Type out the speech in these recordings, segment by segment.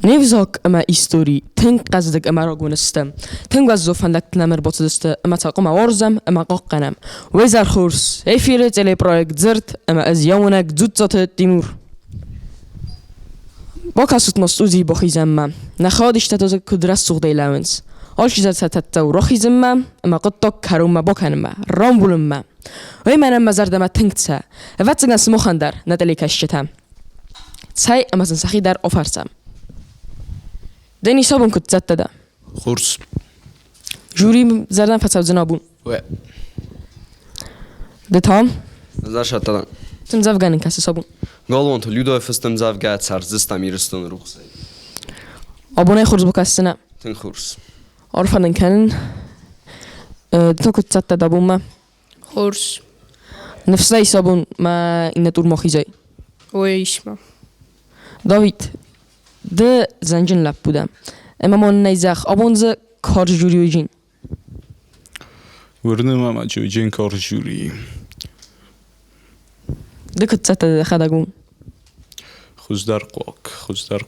Nevzak ama истории, тэн газдаг ama рогунстам. Тэн газ зофандак намер боцдст ama тaqoma орзам ama qoqqanam. Wezar khurs, efire teleprojekt zert ama az yawnak zutzat Timur. Bokasut na studii bokhizam. Na khadish tataz kudras sugdaylawens. Alshizat satatta rokhizam ama qottok karuma bokanma. Rambulumma. Wey manam mazardama tengtsa. Vatsagan smokhandar natali kashchetam. Tsay ama sakhidar ofarsam. دني صابون كنت زتدا خرس جوري زردن فتصاب زنابون و ده تام زار شتلا تم زفغانن كاسي صابون قالون تو ليدو فستم زفغات سر زستم يرستون روخسي أبوني خرز بكاسنا تن خرس عرفنا كان تو كنت زتدا بوما خرس نفسي صابون ما إن تور مخي زي ويشما داوید ده زنجان لب بودم اما من نیزخ آبونز کار جوری ویجین ورنه ما جوجین کار جوری ده کت زت ده خداگون خوزدار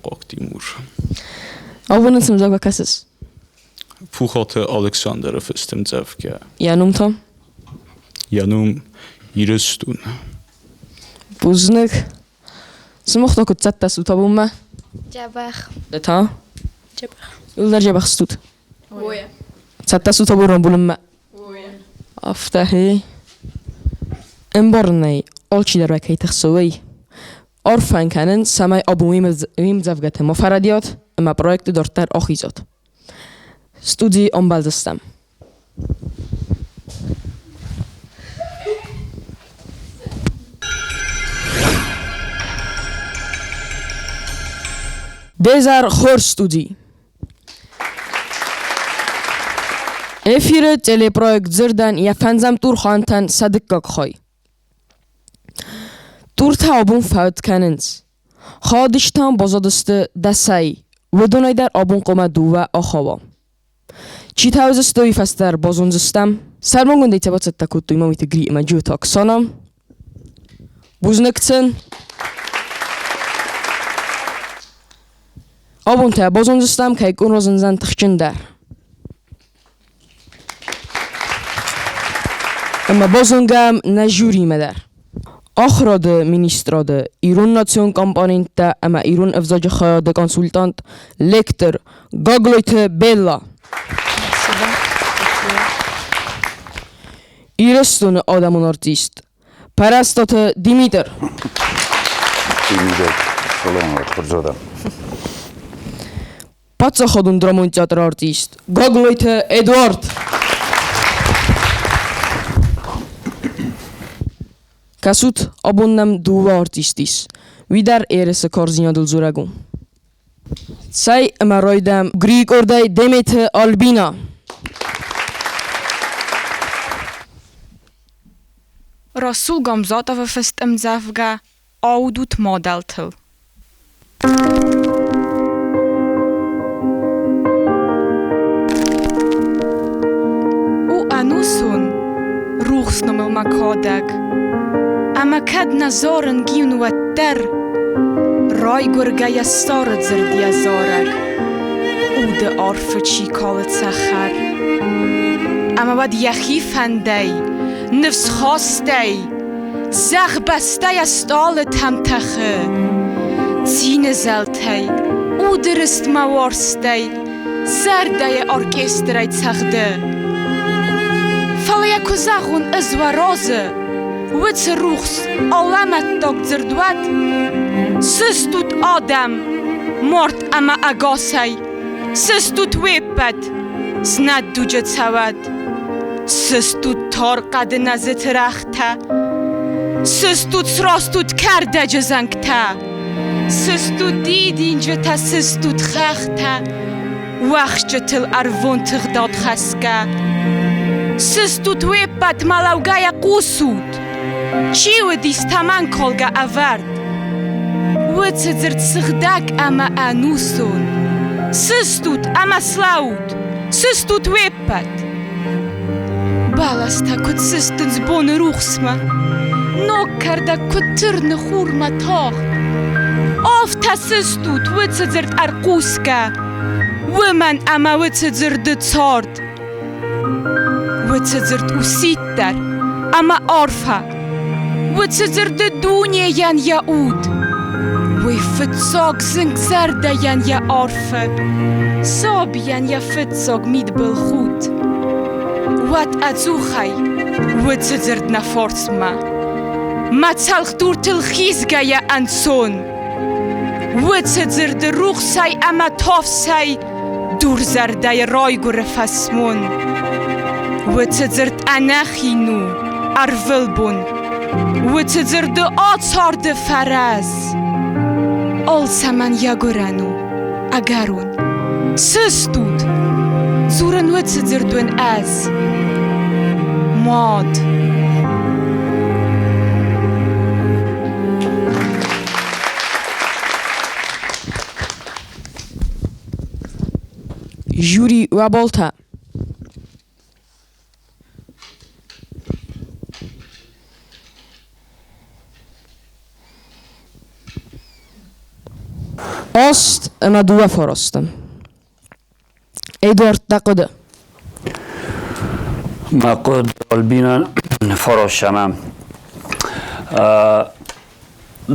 قاک تیمور آبون سمزاق و کسس پوخات الکساندر فستم زفگه یانوم تا یانوم یرستون بوزنک سمختا کت زت تسو تا بوما جبخ ده تا جبخ يقدر جاب خستوت ويا ستاسو تبورن بولما ويا افتحي امبرني اولشي در وكي تخسوي عرفان كانن سماي ابو ميم زفغت مفرديات اما بروجكت دورتر اخيزات ستودي امبالدستم دزار خور ستودي افیر تلپروژه زردن یا فنزم تور خانتن صدق خای. تور تا فوت کننز. خادشتان بازدست دسای و دنای در آبون قم دو آخوا. چی تاوز استوی فستر بازونزستم. سرمانگون دیت بات تکوت توی مامیت گری مجو تاکسانم. بوزنکتن. آبون تا بازونزستم که اون روزنزن تخشن در. اما بازونگم نجوری مدر. آخراد مینیستراده ایران ناسیون کامپانینت اما ایران افزاج خیاد کنسولتانت لکتر گاگلویت بیلا. ایرستون آدمون آرتیست. پرستات دیمیتر. دیمیتر. سلام پرزاده. پاتسا خودون درامون تئاتر آرتیست. گاگلویت ادوارد. کسوت آبونم دو آرتیستیس. ویدر ایرس کارزینا دل زورگون. سعی امرایدم گریگ اردای دمیت آلبینا. رسول گامزات و فستم زفگه آودوت مادل تل. او انوسون روخ نمل مکادگ. اما کد نزارن گیون و در رای گرگه یستارد زردی ازارگ او ده عرف چی کالت سخر اما بد یخی فندی نفس خواستی زخ بستی استال تمتخه زین زلتی او درست موارستی زرده ارکسترای تخده فلیکو زخون از و رازه وچ روخس علامت داغ زردوات سستوت آدم مرد اما اگاسی سستوت ویپد سند دوجت سود سستوت تار قد نزت رخته سستوت سراستوت کرده جزنگته سستوت دید اینجا تا سستوت خخته وقت جتل اروون تغداد خسکه سستوت ویپد ملوگه قوسود چی و دیست تمن کالگه اورد و تزرد سخدک اما انوسون سستوت اما سلاود سستوت ویپد بالستا کد سستنز بون روخسما نوک کرده کد ترن خور متاخت آفتسستوت وتزرد أرقوسكا ومن أما وتزرد تصارد وتزرد أسيتر أما أرفا وتزرد الدنيا ين يعود ويفتساق زنك زردة ين يا أرفا صاب ين يفتساق ميد بالخوت وات أزوخي وتزرد نفورس ما تسالخ دور تلخيزغا يا أنسون وتزرد روخ ساي أما توف ساي دور زردة راي غرفاسمون وتزرد أناخينو أرفلبون وتزرد آتارد فراز آل سمن يغرانو أغارون سستود زورن وتزردون از ماد جوری و بالتا Ost na dua forosten. Eduard Dakoda. مقود البینا فراشمم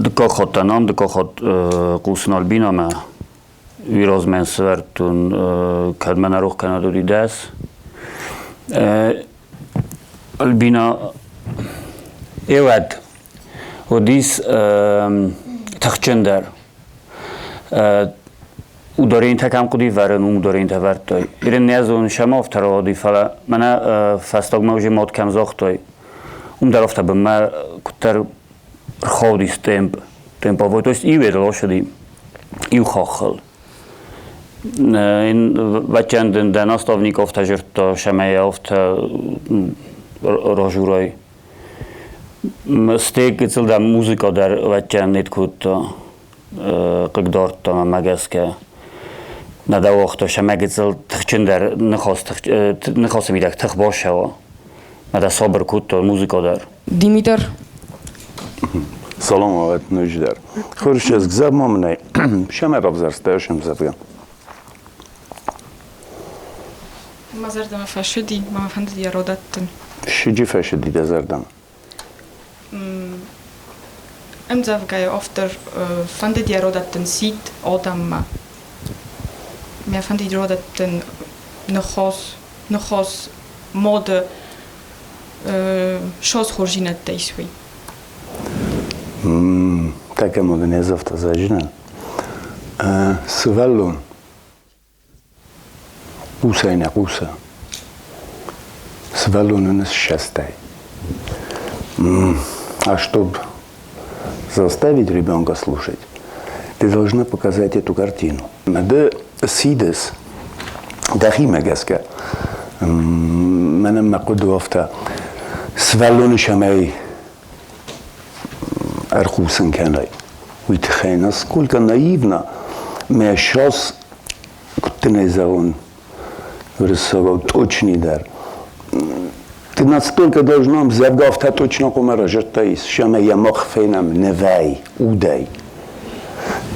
دکا خودتنام دکا خود قوسن البینا ما ویراز من سورتون کدمن روح کنه دوری دست البینا ایود و دیس تخچندر او داره این تکم قدی ورن او داره این تورد تای ایرن نیاز اون شما افتر آدی فلا من فستاگ موجی ماد کم زاخت تای اون در افته به من کتر خودی تمپ آوای تویست ایو ایدلا شدیم ایو خاخل این وچند دناست آونیک افته جرد تا شمه افته راجورای ستیک گیتل در موزیکا در وچند نیت کود تا قدرت تا مگس که ندا وقتا شما گیتل تخچن در نخواست میدک تخ باشه و ندا صبر کود تا موزیکا در Dimitar. سلام آقایت نوجدر خورش از گذب مامنه شما رب زرستایشم زدگم ما زردم فشدی ما فهمت دی رادتن شجی فشدی ده زردم ام زفگای افتر فهمت دی رادتن سیت آدم ما فهمت دی رادتن نخواست ماد شاز خورجینت دیسوی Така му не завта за жена. Свалун. Уса и на уса. Свалун у нас счастай. А чтобы заставить ребенка слушать, ты должна показать эту картину. Да сидес, да химегаска. Мене макуду афта. Свалун шамай. Архусен кенай. Уитхена, сколько наивно, мы сейчас, кто не заон, вырисовал точный дар. Ты настолько должна взявгав та точно комара жертаис, шама я махфенам невай, удай.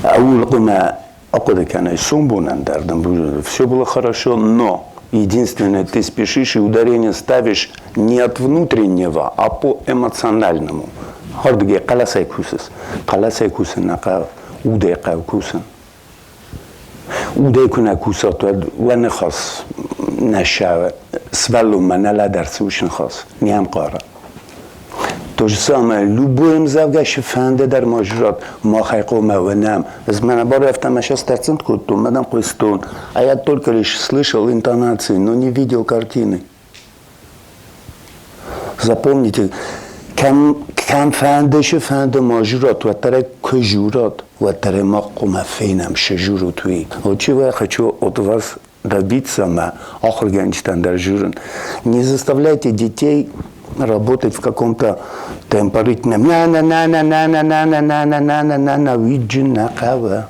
А улкума акуда кенай сумбунан дардам, все было хорошо, но единственное, ты спешишь и ударение ставишь не от внутреннего, а по эмоциональному. هردگی قلعه کوسس قلعه کوسن نقا اوده قو کوسن اوده کنه کوسات و نخواست نشود سوالو من لا درسوش نخواست نیم قاره توش سامه لوبویم زوجش فنده در ماجرات ما خیقومه و نم از من بار رفتم اشاس терцент куту мадам قستون а я только лишь слышал интонации но не видел картины запомните کم فندش فند ماجورات و تره کجورات و تره ما قوم فینم شجورو توی و چی و хочу от вас добиться на охргенчтан журен не заставляйте детей работать в каком-то темпоритме на виджин на кава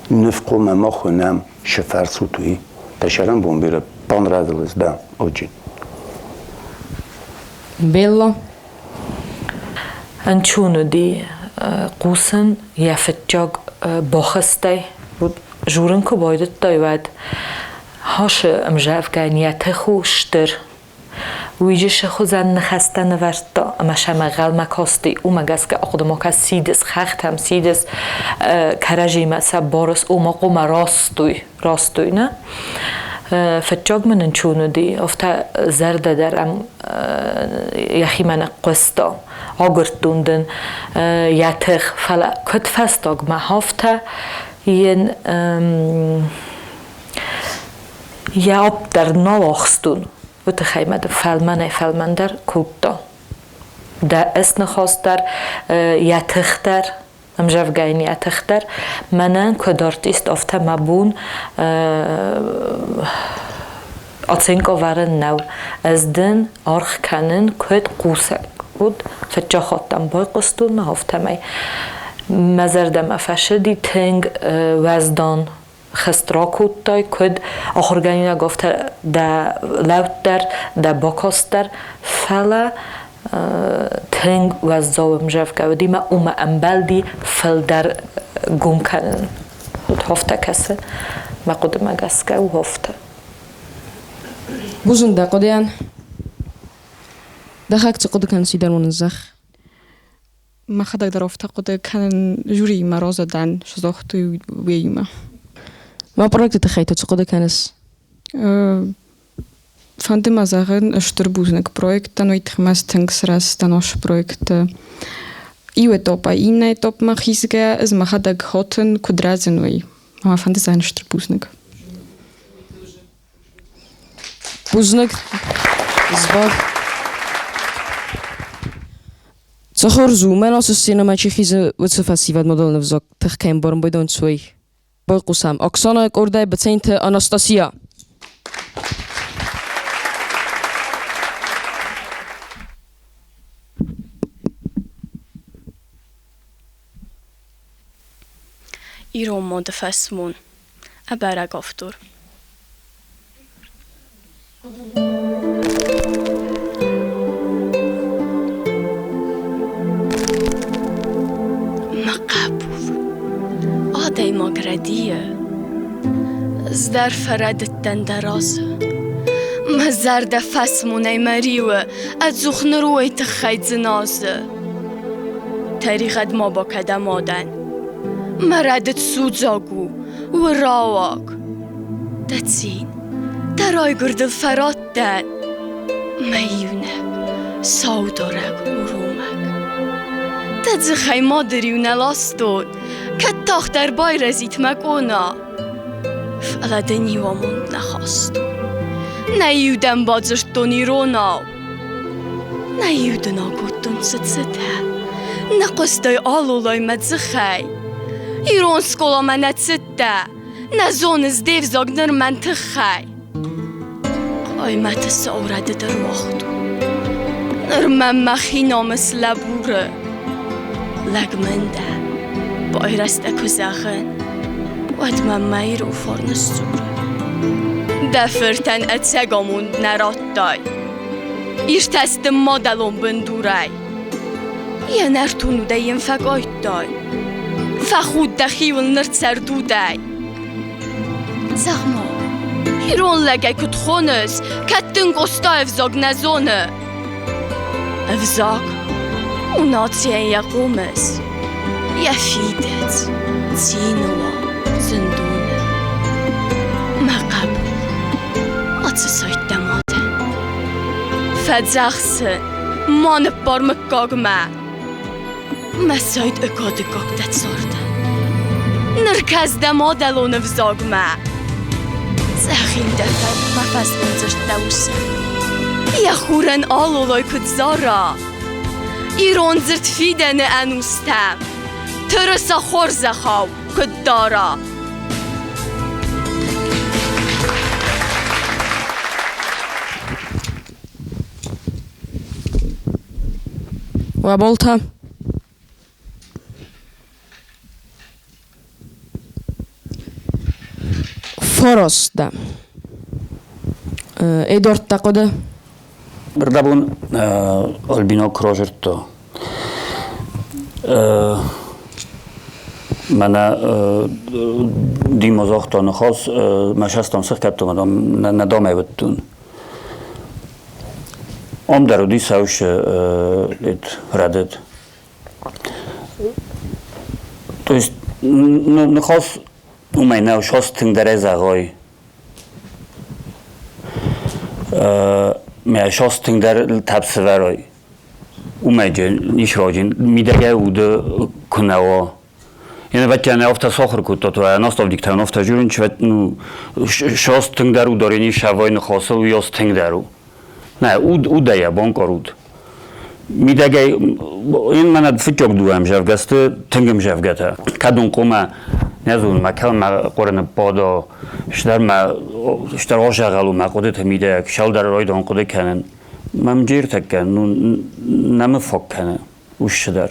не в коме махунам шефарсу туи ташарам бомбира понравилось да очень Bello. Анчуну ди قوسن یفتجاگ باخسته بود جورن که باید داید هاش امجاف گنیت خوشتر ویجش خوزن نخسته نورتا اما شمغل مکاستی او مگس که اقدام که سیدس خخت هم سیدس کرجی مسا بارس او مقوم راستوی نه فتجاگ من چونو دی افتا زرده درم یخی من قستا آگرتوندن یتخ فلا کت فستاگ ما هفته ین یاب در نواخستون و تخیمه فلمن در کوتا در اسن خواست در یتختر امجاف گاین یتختر منن کدارتیست افته مبون اتسینکو ورن نو از دن آرخ کنن کد قوسک بود فجا خواستم بای قستون مهافته می مزردم افشدی تنگ وزدان خسترا کوتای کد آخرگانی گفته دا لوت در باکاستر فلا تنگ وزداو مجرف گودی ما اوم امبلدی فل در گم کنن خود هفته کسی ما قد مگسکه و هفته بوزن دا قدیان دا خاک قد کنسی در منزخ ما خدای در افته قد کنن جوری مرازه دن شزاختوی ویما ما project تخیت قد کنس Fand immer Sachen, Stürbusnik Projekt, dann wird ich Tanksras, dann auch Projekte. Ich würde bei Ihnen top machen, es macht der Hotten Kudrazen neu. Aber fand es ein Stürbusnik. Buznik, zbog. Zachor zoomen als cinema Tsjechize wat ze festival model w zak terkein born bij don twee. Boy kusam. Oksana ik ordaj betente Anastasia. ایران ماده فسمون ابرگ افتور مقبول آدای مگردیه زدر فرد دندرازه مزرد فسمونه مریوه از زخن روی تخید زنازه طریقت ما با کدم آدن مردت سوزاگو و راواک دتسین درای گرد فرات دن میونه ساودارک و رومک دت خیما دریو نلاستون که تاخت در بای رزیت مکونا فلده نیوامون نخواستو نیودن بازش دونی روناو نیودن آگودتون ست سته نقصدای آلولای مدزخی ایران سکولا منت سته نزونز دیو زاگنر منطخی قایمت ساورده در وقتو نرمم مخی نامس لبوره لگمنده بایرسته کزاخن ودمم میر و فرنستوره دفرتن اتسگامون نرات دای ایش تست مادلون بندورای یه نرتونو دایم فقایت دای فخود دخیول نرد سردو دای زغما ایران لگه کت خونس کتن گستا افزاگ نزونه افزاگ اوناتیه یه قومس یه فیدت زینوا زندونه مقبول آتس سایت دماده فدزاخسن مانب بار مکاگ مساید اکادگاگ دت سارده نرکز دمادلون افزاگ زخیل دفت مفز منزشت دوسه یه خورن آلولای کد زارا ایران زرد فیدن انوستم ترسا خورزخاو کد دارا و بولتا فرستم Edward تقده Brdabun albino krožerto. من دیم زاختان خاص مشستان سخت کتم ندامه بدون ام در دی سوش ردد تو است نخواست اومای نو شاستن در از آقای می شاستن در تبسورای اومای جن نیش راجین میدگه اوده کنوا یعنی وقتی نه افت ساخر کود تو ناست دیکتر نافت جورن چه نو شاستن در او دارینی شوای نخواسته و یاستن درو نه او دایه بانکارود میدگه این من فکر دوام جوگسته تنگم جوگته کدوم قوم نزون مکان ما قرن بادا اشتر آشغالو ما قدرت میده شال در رای دان قدرت کنن ممجیر تکن نم فک کنه وش در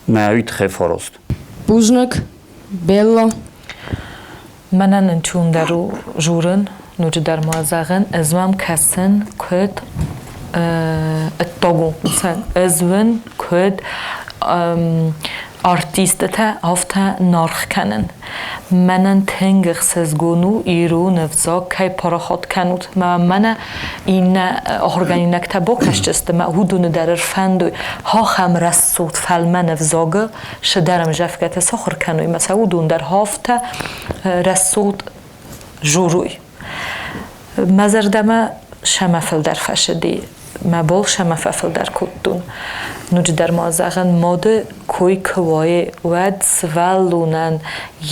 معویت خیلی فراست بوزنک بیلا منن انچون درو جورن نوچه در موازقن ازوام کسن کد اتاقو مثلا ازون کد آرتیست تا هفته نارخ کنن منن تنگ سزگونو ایرو نفزا کی پراخات کنود من این آرگانی نکتبا کشتست ما هودون در فندو ها خم رسود فلم نفزاگه شدرم جفکت سخر کنوی مثلا هودون در هفته رسود جوروی مزردم شمفل در فشدی مبال شمفل در کتون نوچ در مازغن ماده کوی کوای ود سوالونن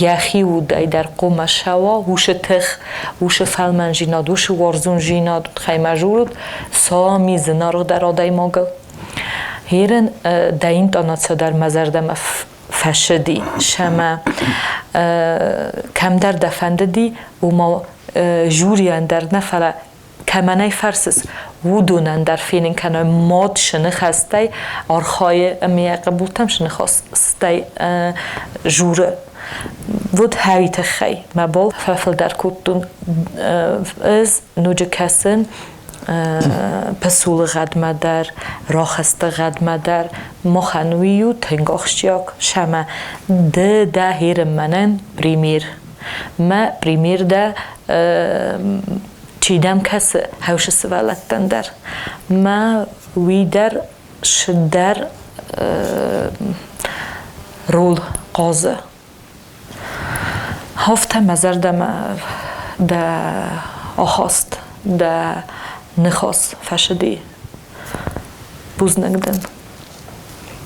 یخی ودای در قوم شوا هوش تخ هوش فلمن جیناد هوش ورزون جیناد خیمه جورد سامی زنارو در آدای ماگل هیرن داین تاناتسا در مزردم فشدی شما کم در دفنده دی و ما جوریان در نفله کمانای فرسس ودونن در فینین کنه ماد شنه خسته آرخای میه قبولتم شنه خسته جوره ود هایت خی مبال ففل در کتون از نوجه کسن پسول قدمه در راخسته قدمه در مخنویو تنگاخشیاک شما ده هیر منن پریمیر ما پریمیر ده چیدم کس هوش سوالتن در ما وی در شدر رول قازه هفته مزردم ده آخاست ده نخواست فشدی بوزنگدن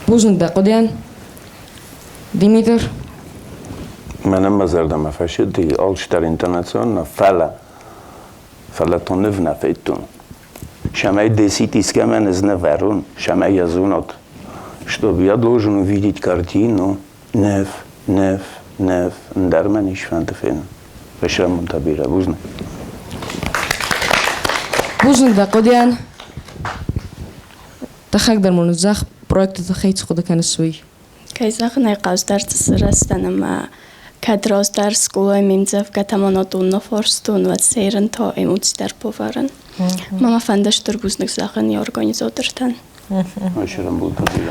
بوزنگ ده قدیان دیمیتر منم مزردم فشدی آلش در اینترنتسون فلا تونف نفیتون شمای دسیتیس که من از نفرون شمای ازونات чтобы я должен увидеть картину неф در من ایش فنت فین بشرم منتبیره بوزنه بوزنگ ده قدیان تخیق در منزخ پرویکت تخیط خود کنسوی که زخ نیقاز در تسرستنم کدراز در سکولای میمزف که تماناتون نفرستون و سیرن تا ایموز در پوفرن ماما فندش در بوزنگ زخن یا ارگانیزاترتن بشرم منتبیره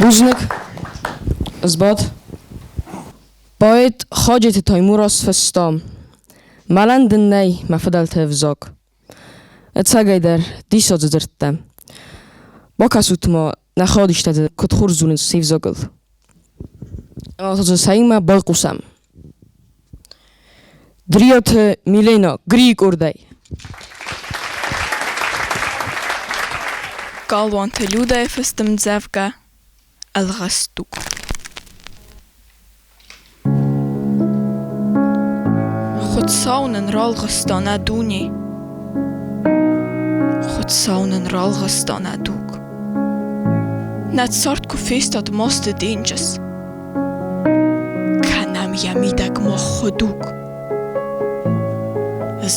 بوزنگ ازباد باید خاجت تایموراس فستام ملندن نی مفدل تفزاک اتساگای در دیسا زدرتم با کسوت ما نخوادش تده کت خورزون سیفزاگل اما تازه سایما بای قوسم دریات میلینا گریگ اردای Galvante ľudé festem dzevka elgastuk. Chod saunen ralgastan aduni. Chod saunen ralgastan aduk. Nad sort ku festat moste dinges. Kanam yamidak mo choduk.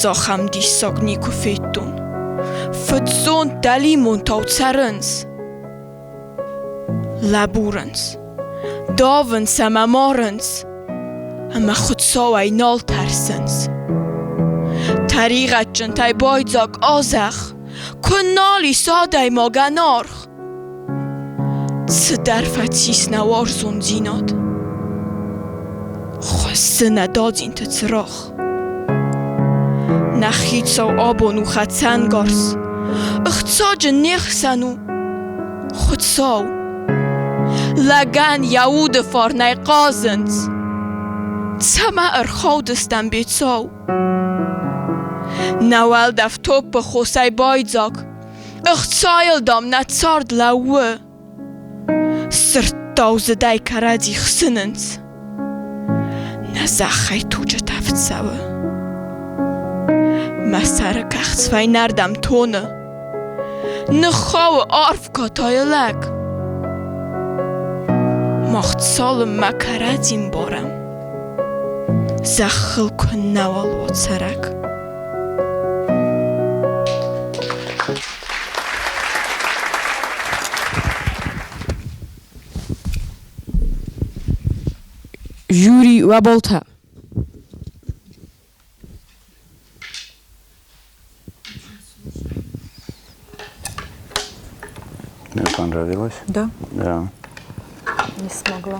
Zacham di sogni ku fetun. Fëtëzon talimon të aucarëns, laburëns, davën se më marëns, më khutsoa I nalë tërsëns. Tarigat që taj bajdzak azak, kënali sadaj më ganarë, Цдарфатис навар зунзинат. Хосна дадин тцрах. Нахицо абону хацангарс. Ихцаج нехсану. Худсау. Лаган яуд фарнай qazens. Tsama ergoudestan bitsau. Nawel daf toppe khosai baidzak. Ichtsail dam na tsard lauwe. Sirtauze dai karadi khsinens. Nazachai tuja taftsawe. Masara kachtsvai nardam tone. Nchawe arf katayelak. Macht salem makaradim boram. Zakhil kun nawal watsarak. جوری و بالتا Мне понравилось? Да, Да. не смогла.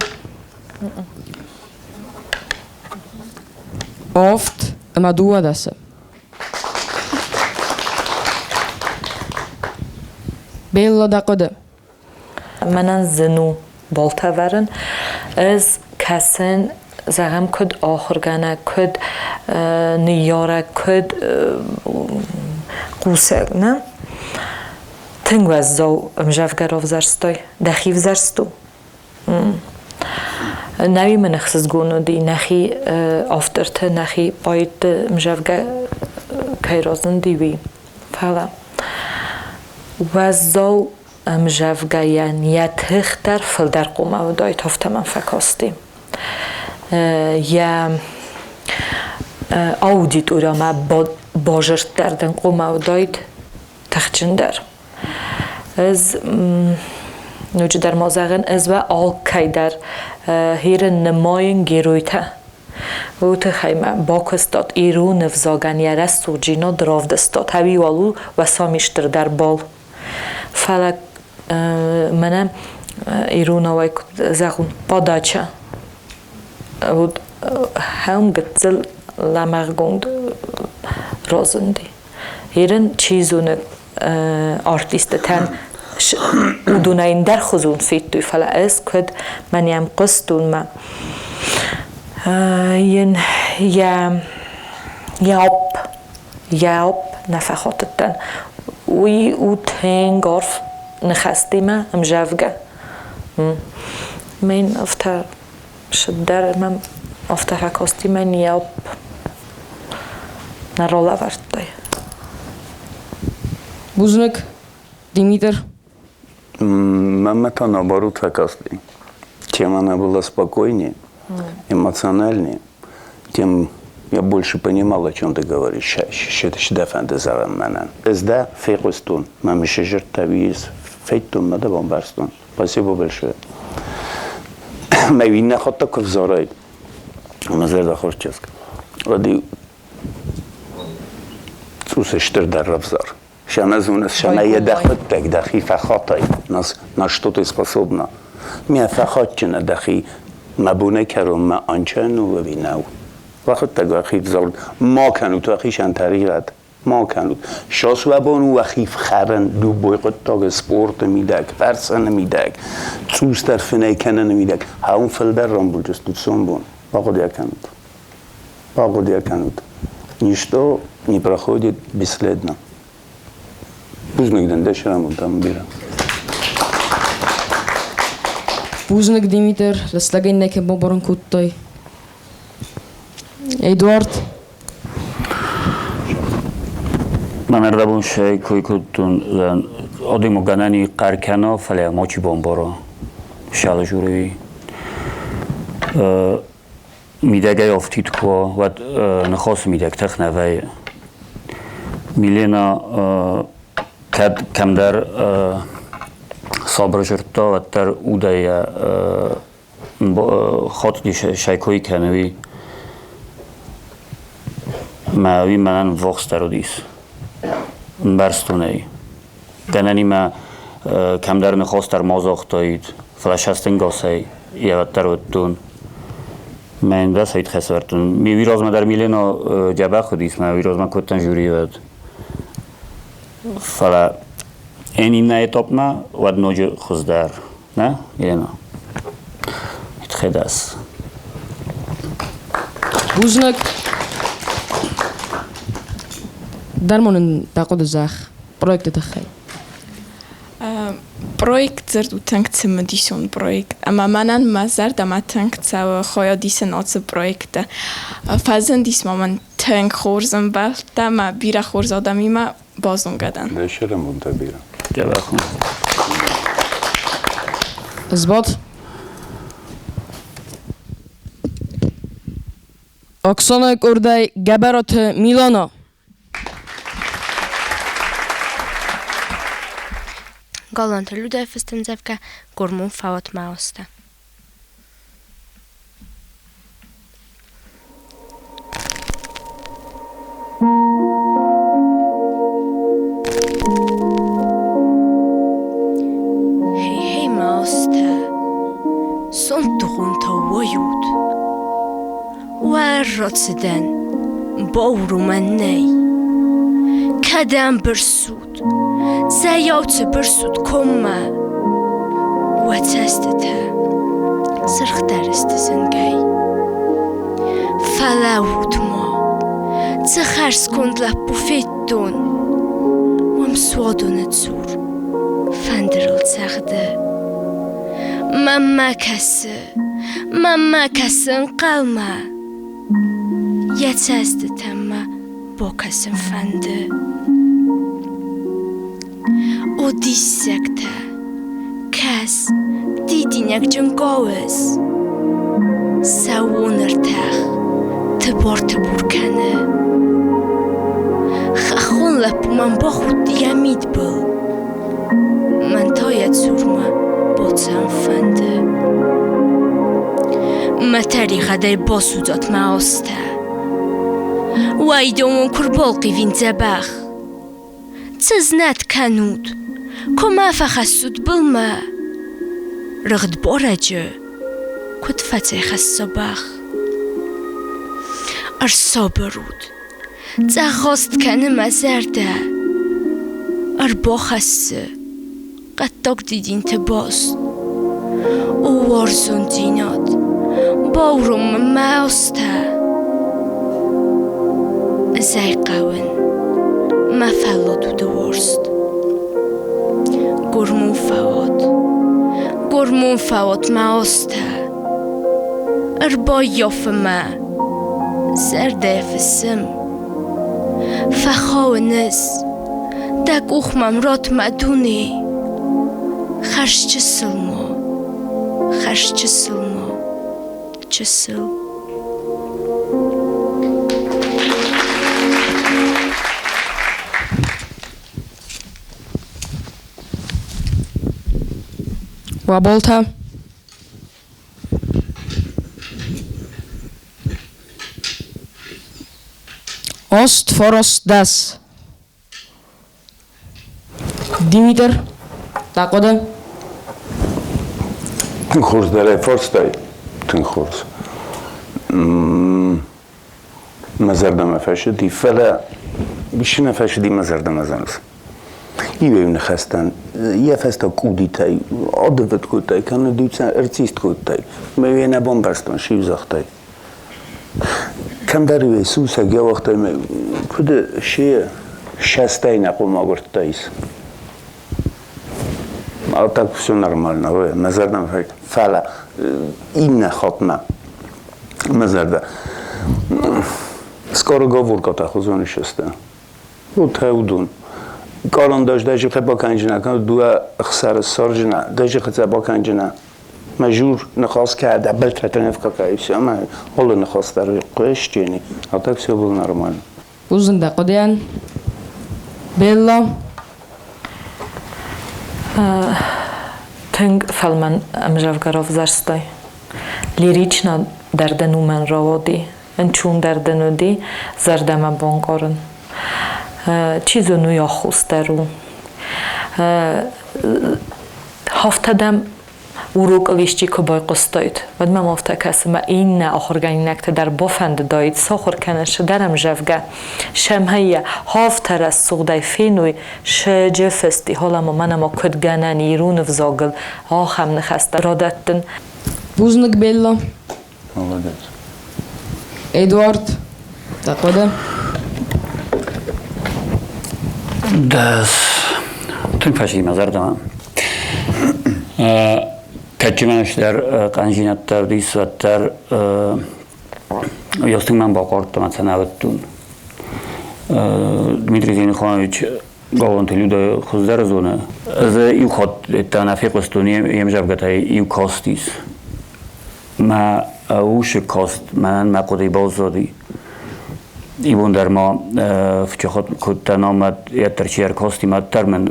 Oft madua dasa. Bella da qoda. منن زنو بالتورن از کسن زغم کد آخرگانه کد نیاره کد قوسه نه تنگ از زو مجافگراف زرستای دخیف زرستو نوی من اخصص گونو دی نخی آفترت نخی باید مجافگر کیرازن دیوی فعلا و زو مجافگایان یا تختر فل در قومه و دای تافت من فکاستیم یا آودیتورا ما باجرت دردن قومه و داید تختچن در از نوچه در مازغن از و آل که در هیر نماین گیرویته و تخیمه باکستاد ایرو نفزاگن یا رستو جینا دراف دستاد هوی والو و سامیشتر در بال فلک منم ایرون هوای زخون پاداچه و هم گتزل لمغگوند رازندی هیرن چیزون آرتیست تن ودوناین در خزون فیتوی فلا از کد من یم قصدون ما ین یاب نفخاتتن وی او تنگارف نخستی ما مجافگه من افتا شدر من افتا فکاستی من یاب نرالا ورد Buznik, Димитр. Это наоборот факасты. Чем она была спокойнее, эмоциональнее, тем я больше понимал, о чем ты говоришь. Что фантазировал меня. Здесь фейкостун, маме шежер тавиз, фейтун, надо вам барстун. Спасибо большое. Мы не хотим так взорать. Мы зря хочется. Ради сусештер дар рабзар. Шана еда хоть дахи фахатай, на что ты способна. Меня фахатчина дахи мабуне кером ма анчану винау. وقت تگاخیف زارد ما کنود تو اخیشان طریقت ما کنود شاس و بانو و خیف خرن دو بایقت تاگ سپورت میدک فرسن میدک توس در فنه کنن میدک هاون فل در رام بلجست دوتسون بون باقود я کنود ничто не проходит бесследно. Бузник дешрам там бира. Buznik, Димитър, леслагай неке боборон куттой. Эдуард. Манардабун шей кой кутун одимо ганани қаркано фале мочи бомборо шала журеви мидагай офтит ко вад нахос мидаг тахнавай милена камдар صابرجرتا و در اودای خاطری شایکوی کنوی معوی منن وقت درودیس برستونه گنانی ما کمدر نخواست در مازاخت دایید فلاشستن گاسه یاد در ودون من بس هیچ خسارتون می ویراز ما در میلینا جبه خودیست ما ویراز ما کتن جوری ود فلا این نه اتاپ ما ود نوج خزدار نه میلینا هیچ خد است Búznak درمون تاخد زخ projekt تخي Projekt zert utankt zum Edition Projekt. Aber manan mazar da matankt sau khoya disen otse Projekte. Fazen dis moment tank khorzam balta ma bira khorz adami ma bazon gadan. نشرم منتبیرم جبه خون زبط Oksana Korday Gabarot Milano Galanta ľudia festenzevka Gormun Fawat Maosta. Hej Maosta. Son tuħunta wajud. Warrotsiden Bawru mannej. Kadam bersud. زیات برسود کمه و تسته سرخ درست زنگی فلاود ما تخرس کند لب بفیدون و مسوادون تزور فندرل تغده مما کسن قلمه یتسته تمه با کسن فنده Odissekte, kes, didinek jëngawës, sa unë rtëh, të borë të burkane. Khakon lëpë më mbëhut jamit bëll, më ntoja curma, po të në fëndë. Më tëri għadaj bosu gjot ma oste, wajdo më kërbolki vinë zëbëh, të znat kanut, كما فخسود بالما رغد بورجو كنت فتح الصباح الصبرود تغوست كان مزرده أرباخس قد تقديدين تباست وورزون دينات باورم ما أستا زي قاون ما فلدو دورست Gormun fawat ma osta Arboj jofma Zerde fissem Fakhawnës Dak ukhmam rot maduni Kharsh qësëllmo Kharsh qësëllmo Qësëll Wabolta Ost Foros Das Dimiter Takoda Ten khurs der forstay ten khurs مزردم فشدی فلا بیشتر فشدی مزردم ازنس ایوه خستن یه فستا کودی تای عادت کودی کنه دیوتن ارتیست کودی میوه نبام برستن شیو زختی کم داری سوسه گه وقتی می کود شیه شسته نقوم آورد تایس آتاک بسو نرمال نوه مزردم فلا این نخاطمه مزرده skoro gowórka chodzony się z tym. Uteudun. Kolon dość daje się با کنجنا کنه دو خسر سرجنا daje خسر با کنجنا مجور نخواست کرده بل تطنف که کایفسی اما حالا نخواست در قوش جنی حتی کسی بود نرمال Uzun da qodayan Bella Tëng Falman Mżawgarow zarstaj Liryczna dardenumen rovodi Ընչուն դարդնոդի զարդամա բոնկորն Չիզոնու յոխուստերու هافتادم وروق ویشتی که بای قصدید و من مافته کسی ما این نه آخر گنی نکته در بافند داید ساخر کنش درم جفگه شمهیه هافته را سوگدای فینوی شجفستی حالا ما منم کد گنن ایرون فزاگل آخم نخست رادتن بوزنک بیلا Молодец. ادوارد تقدم Das Tümpfaschi mazardama. Kaçımanış der kanjinatlar disvatlar yostingman boqortda masalan avtun. Dmitriy Zenikhonovich Govon Ludo Khuzdarzona. Az yukhot tanafiq Estonia yemjabgatay yukostis. Ma اوش کاست من مقوله بازدی ایون در ما فچخات کد نامد یا ترچیار کاستی مد در من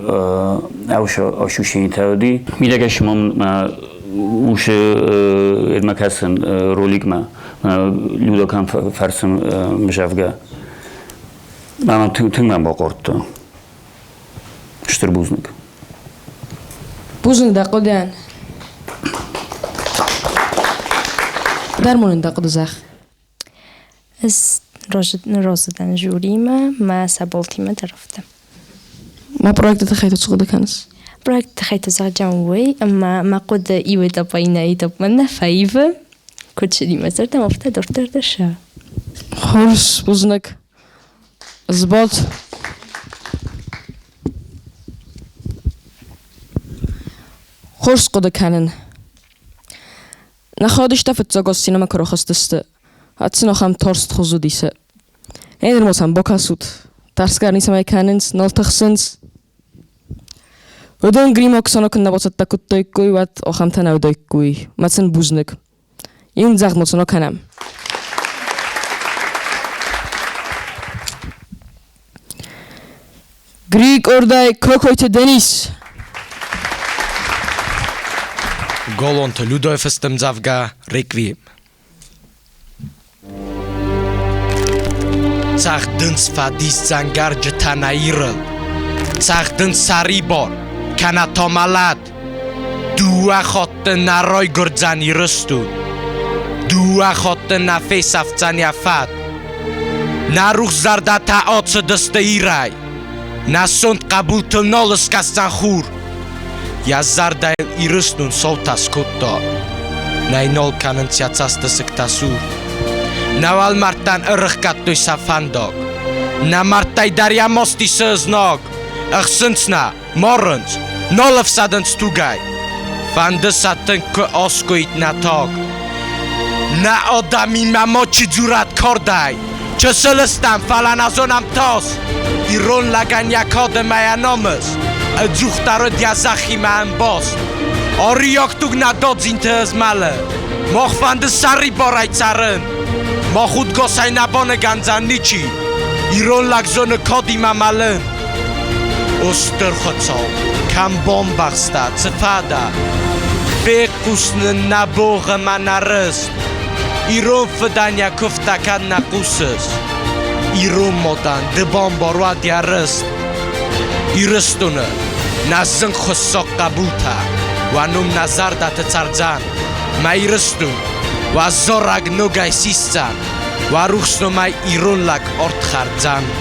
اوش آشوشی تودی میله شما اوش المکاسن رولیک ما لودا کم فرسم مجافگا من تون من باقورت شتر بوزنگ دقیقاً درمون دقیق زخ از رازدن جوریمه ما سبالتیمه درفتم ما پروژه خیلی چقدر کنس پروژه خیلی زاجانوی اما ما قد ایوه دا پایینه ایتا من نفایفه کچلی مزردم افته دورتر دشه خورس بوزنک زباط خورس قد کنن نخواهدش دفت زاگاز سینما کرو خستسته حتی نخواهم ترست خوزو دیسه این درموز هم بکاسود ترسگر نیسم ای کننس نال تخسنس ودون گریم اکسانو کن نباسد تکود دایکوی وات آخام تنو دایکوی متسن بوزنک این زغ موسانو کنم گریگ اردای کوکویت دنیس Голонт Людоев Стемзавга Реквием. Цахдын сфадис зангар джтанаирл. Цахдын сарибор канатомалад. Дуа хотты нарой гурдзан ирысту. Дуа хотты нафес афцан яфат. Нарух зарда таоцы дысты ирай. Насунд қабул тылнолыс кастан хур. Язардай ирыстун солтас кутто. Найнол канын цяцасты сыктасур. Навал мартан ырыхкаттой сафандок. Намартай дарья мости сызнок. Ахсынцна, морынц, нолов садынц тугай. Фанды сатын кö оскоит наток. На одами мамочи дзурат кордай. Чысылыстан фалан азонам тос. Ирон лаган якоды маяномыз. Ձուխտարը դյազախի ման բոս Օրիոք տուգ նադոց ինթըզ մալը Մոխվանդը սարի բորայցարն Մոխուտ գոսայնաբոնը գանձանի չի Իրոն լագզոնը կոդի մամալն Ոստր խծով Կամ բոմբաղստա ծվադա Բեկուսնը նաբողը մանարս Իրոն վդանյա կվտական նակուսս Իրոն մոտան դբոն բորվա դյարս Իրստունը նազն խսոկ կաբութա Վանում նազար դատը ծարձան Մա իրստուն Ვა զորագ նոգայ սիսցան Ვა ռուխսնում այ իրուն լակ օրդ խարձան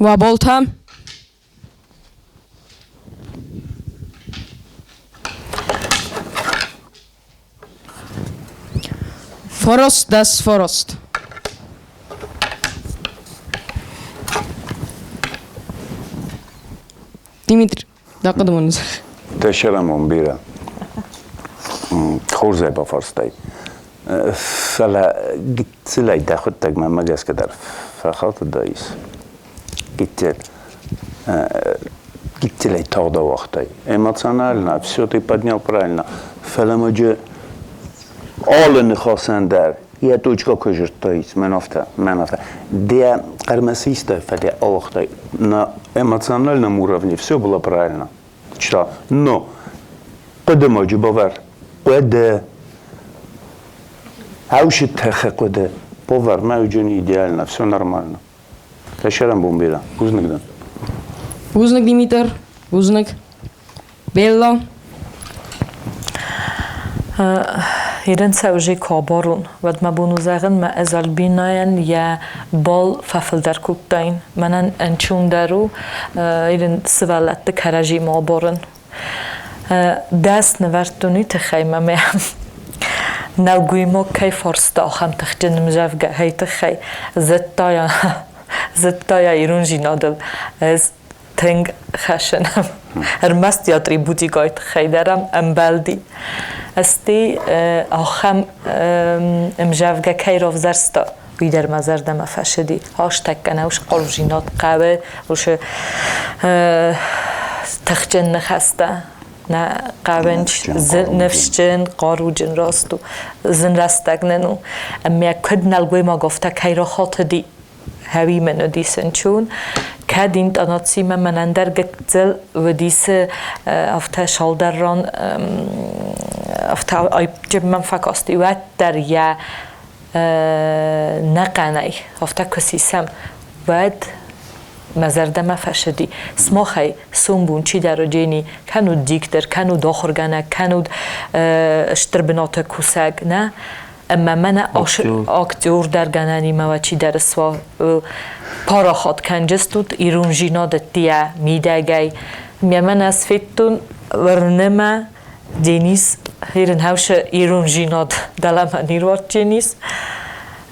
Ვა բոլթա Форост дас форост. Димитри, да кадамонuz. Teşekkürüm bira. Khurze ba farstay. Fala gitsilay da khuttak ma magas kadar. Fakhat dais. Gitsilay tağda вахтай. Эмоционально, все ты поднял правильно. Фаламоджи آلن خواستن در یه دوچگاه کجرت دایید من افته ده قرمسیسته فده آوخته на эмоциональном уровне все было правильно что но قدم جبار قد هاوش تخ قد Повар, очень идеально, все нормально. Тащерам бомбила. Узник да. Узник Димитър, узник. Белла. Իրենց ուժի կաբարուն վդ մաբունուզաղն մա از البیناین یا بال ففل در کوتاین منن انچون درو ایرن سوالت کراجی مابارن دست نورتونی تخیمه میم نلگوی ما کی فرستا خم تخجن مجفگه هی تخی زدتایا ایرون جینادل از تنگ خشنم هرمست یادری بودی گایت خیدرم امبلدی استی آخم امجافگه کی رف زرستا بیدر مزردم فشدی هاش تکنه وش قلوجینات قوه وش تخجن نخسته نه قوانج نفشجن قاروجن راستو زن راستگننو اما کد نلگوی ما گفته کی را خاط دی هوی منو دیسن چون کدینت آناتسی من اندر گتزل و دیس افته شالدر ران افته آی جب من فکاستی و در یا نقنای افته کسیسم ود مزردم فشدی سماخی سومبون چی در جینی کنود دیکتر کنود داخرگانه کنود اشتربنات کوسگ نه اما من آکتور در گنانی ما چی در سوا پارا خود کنجستود ایرون جیناد تیا میدگی من از فیتون ورنما جنیس هیرن هاوش ایرون جیناد دلم نیروات جنیس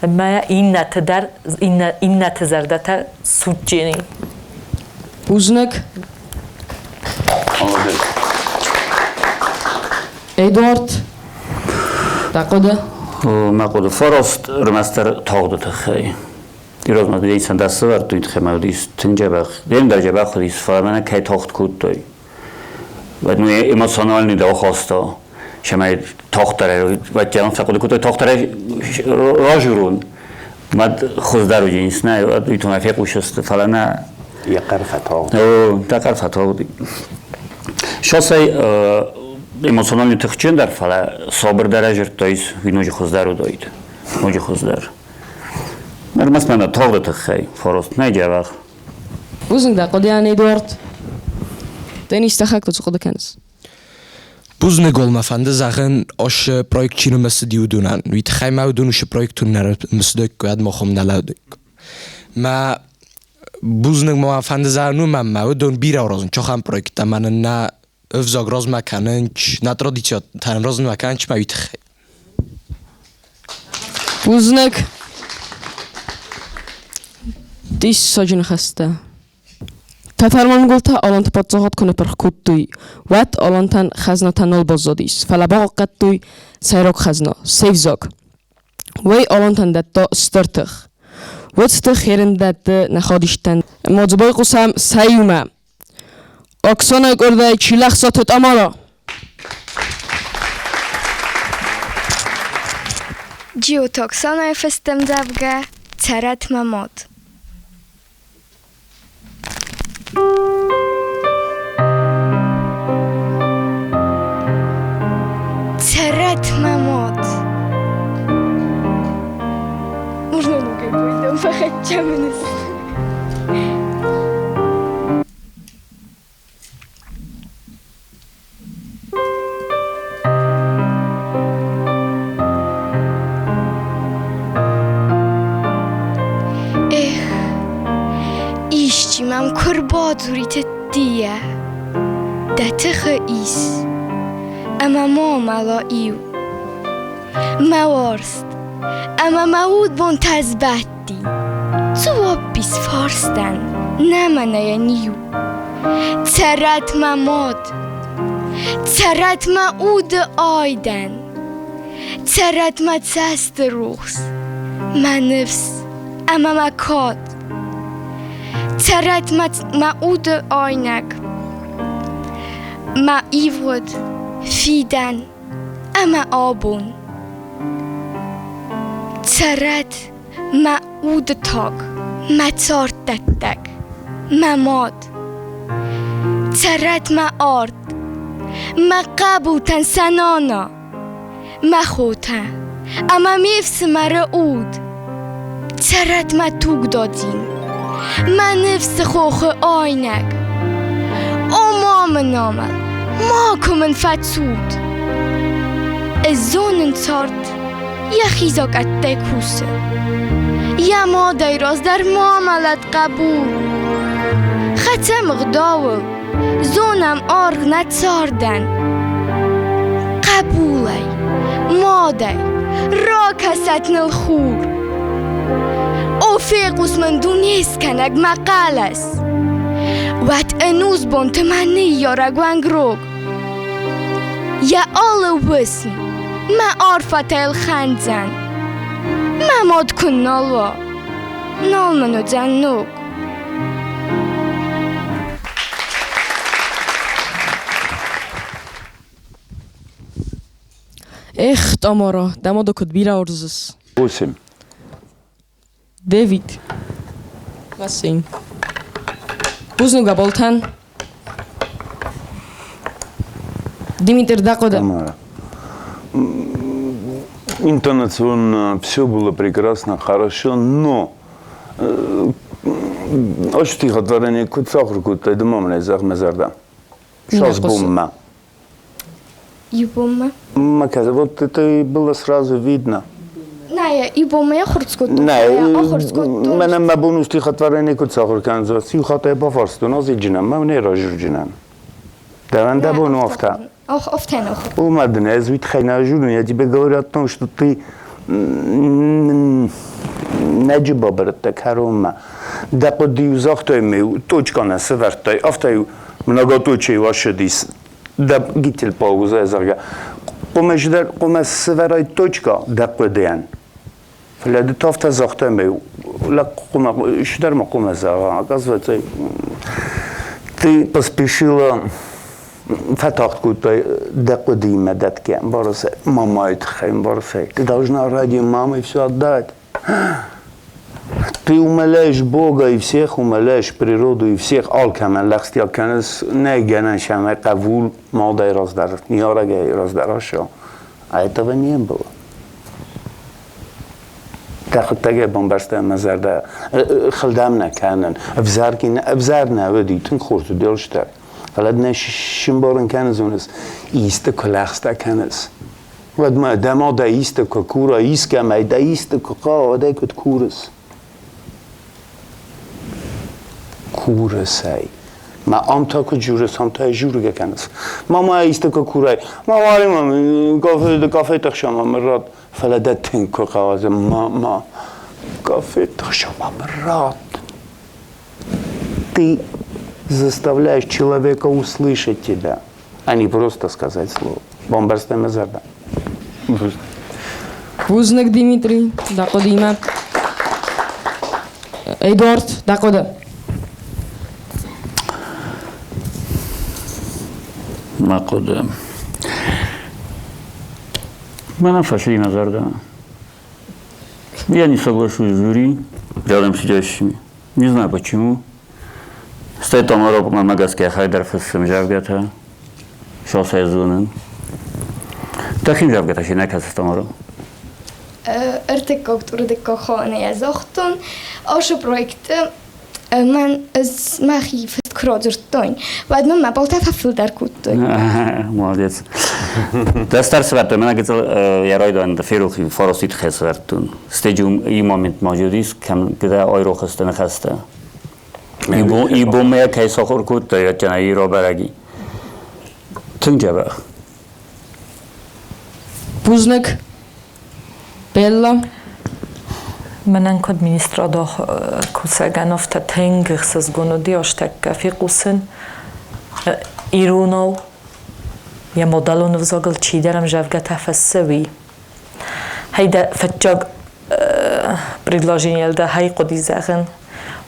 ما این نتدر این نتزردت سود جنی Uznik. Eduard. تقده ما قد فرست رمستر تاغد تخی دیروز ما دیدیم سندسته ور توی تخمه دیست تنجبخ دیم در جبخ خودیست فرمانه که تاخت کود توی و نوی ایماسانال نیده خواستا شما تاخت داره و جنان فقط کود توی تاخت داره راجورون مد خوز در و جنیس نه و دوی تو مفیق وشست فلانه يقر فتاو تقر فتاو دی شاسای ایماسانال تخچین در فلا صابر درجه تایز وینوجی خوز در رو داید نوجی خوز در مرمس من تاغ تخی فرست نه جواب Uznik تقده یعنی Eduard. Deniz تخک تو خود کنس. Buzne golmafande zagen als je projectje met die doen aan. Wie het geheim zou doen als je projecten naar het stuk kwijt mag om naar luid. Maar buzne golmafande zagen nu maar maar we doen bira rozen. Toch een project maar na افزاگ راز مکننچ نه ترادیسیات تن راز مکننچ میت خی. Uznik. دیس ساجن خسته. تاترمان گلتا آلان تپاتزهات کنه پرخود توی وقت آلان تن خزنه تنال بازدیس فلباق قد توی سیرک خزنه سیفزاگ وی آلان تن دتا استرتخ وقت خیرن دت نخادیشتن ماجبای قسم سیومه اکسانه کرده چیلخ ساتت امارا جیو تاکسانه فستم زبگه ترت مماد ترت مماد Можно много пойдем, хотя бы нас. ایشتی من کربادوریت دیه دتخ ایس اما ما ملائیو موارست اما موود بان تزبطی تو بیس فارستن نمنه نیو ترت مماد ترت معود آیدن ترت متست روخس من نفس اما مکاد ترت معود آینک ما ایود فیدن اما آبون ترت معود تاک متارت دتک مماد ترت معارد ما قبوتن سنانا ما خوتن اما میفس مرا اود چرت ما توق دادین ما نفس خوخ آینک ما من نامل ما کمن فتسود زون انتارد یا خیزاک اتده کوسه یا ما دیراز در معاملت قبول ختم غداو زونم آرغ نتاردن قبولی مادی را کست نلخور او فیقوس من دونیست کنگ مقالس وات انوز بون تمنی یارگ وانگروگ یا آلو بسن ما عرفت الخنزن ما ماد کن نالوا نال منو جنوگ Tamara, damado kod bira orzes. Osim. David. Vasin. Buznuga boltan. Димитр Дакода. Тамара. Интонационно все было прекрасно, хорошо, но очень стихотворение Куцахр Кутай Думамне Захмезарда. Сейчас бумма. Юбома? Маказа, вот это и было сразу видно. Не, юбома я хурцкот. Не, мене мабуну стихотворение Куцахр Канза. Сихотай по фарсту, но зиджинам, мавне рожурджинам. Даванда буну офта. Умадне, звит хайна журни, я тебе говорю о том, что ты не бабрата карума. Да подию захтой ми точка на севертой, автою многоточие ваше дис. Да гитель пауза зарга. Помеждер коме северой точка да подиан. Фляд тофта захтой ми. Ла коме шдер ма коме зара. Оказывается, ты поспешила فتاخت کوتای دقیقه داد که برسه مامایت خیم برسه ты должна ради мамы все отдать. Ты умоляешь Бога и всех умоляешь природу и всех алкамен лахстил канес не генен шаме قبول مادر раздар نیارگه раздарашо. А этого не было. تاخدتگه بامبرسته مزرده خلدم نکنن افزار نودی تن خورد دلشتر فلاد نشیمبارن کنزونس ایست کلاخسته کنس ود ما دما دا ایست کورا ایست که می دا ایست که دا کد کورس ای ما ام تا که جورس هم تا جورگه کنس ما ایست که کورای ما واریم کافه تخشم مراد فلاد تن که قوازه ما кафе тошама брат. Ты заставляешь человека услышать тебя, а не просто сказать слово. Бомбарстая мазарда. Вузнак Дмитрий, Дакода има. Эдуард, Дакода. Макода. Меня фашли мазарда. Я не соглашусь с жюри, рядом сидящими. Не знаю почему. Стоит там Европа Мамагасская Хайдарф с Жавгата, шоссе Зунен. Таким Жавгата ще неказ с там Европа. ارتكاكت ردكاخانه از اختون آشو پرویکت من از مخی فکرادرتاین بعد من مبال تفصیل در کودتاین. Молодец. Да старс варто, мен агицал яройдан да ферухи форосит хес вартун. Стеджум и момент можудис кам кда ойрохастан хаста. И боме кай сохор кут я тяна и робараги. Тунжаба. Пузнак. Белла. Менен ко администрадор кусаганов та тенгер с гонодио штак кафикусен ирунов я модалон взагал чидерам жавга тафассави хайда фатжаг предложение да хай коди заген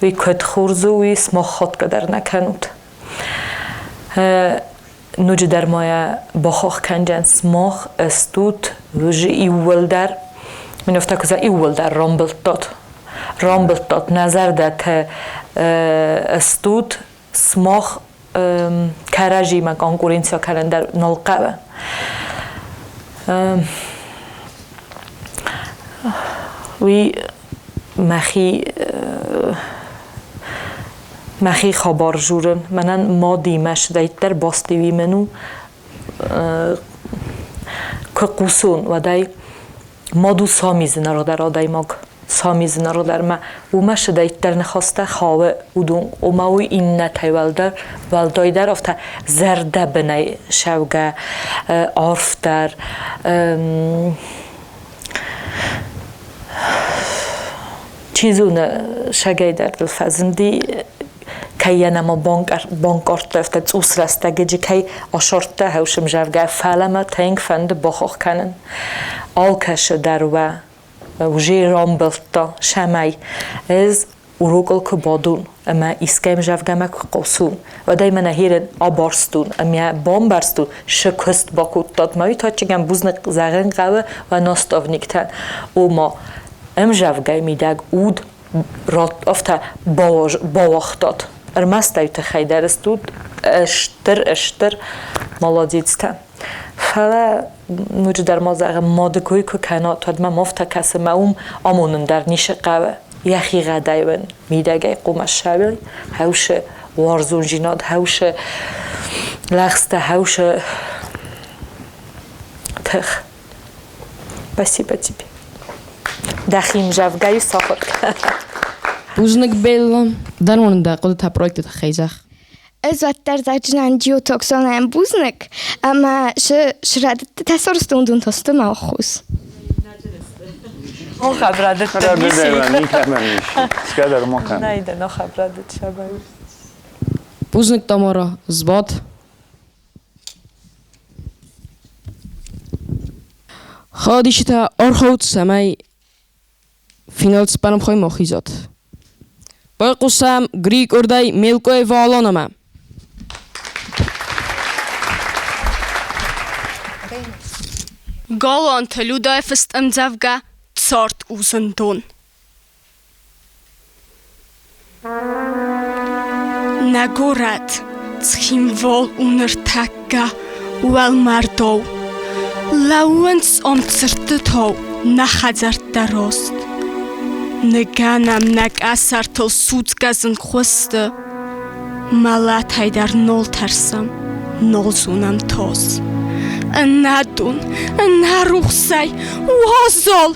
ви кот хурзу ви смохот кадар наканут нуж дар моя бохох канжан смох استود وج اول در من افتکر که اول در رامبلتات نظر ده که استود سماخ کارجی من کنکورنسیا کردن در نلقبه مخی خبر جورن منن مادی مشدید در باستیوی منو که قوسون و دای مادو سامیزن رو در آدای ماگ سامیزن رو در ما و مشدید در نخواسته خواه ودون و ماوی این نتای والدای در افته زرده بنای شوگه عرف در چیزون شگای در دلفزندی که یه نما بانک ارتفته تسوس رسته گجی که آشارته هوشم جوگه فعلا تنگ فند بخواه کنن آلکش در و جی رامبلتا شمی از اوروگل که بادون اما ایسکیم جوگه مک قوسون و دای من هیرن آبارستون اما بامبرستون شکست باکود داد مایی تا چگم بوزن زغن قوه و ناستاو نیکتن او ما ام جوگه میدگ اود رات افته باوختاد ارمستای تخی درستود اشتر مالادیدستم فعلا نوچه در مازاق مادگوی که کنات تاد ما مفته کسی ما آمونن در نیش قوه یخی غدایون میدگه قومش شویل هوش وارزون جیناد هوش لغسته هوش تخ بسی دخیم جوگه ساخر بوزنك بيلم دارون دا قد تا بروجكت تخيزخ Ez wat der zajtjan geotoxon en buznek, ama شراد تسرستون دون تستم آخوز. او خبرادت میشه. سکادر ما کن. نیده نه خبرادت شبای. بوزنك تامارا زباد. خادیش تا آرخوت سمای فینال سپرم خوی ماخیزات. با قسم گریک اردای میلکوی والانم. Galan teluda fest amzavga tsart uzandon. Nagorad tschim vol unertakga wel mardov. Lauens om tsirtetov nachazart darost. Neganam nag asartel sudzgazn khwste. Malat haydar nol tarsam nol zunam toz. Nadun, naruchsai, wazol,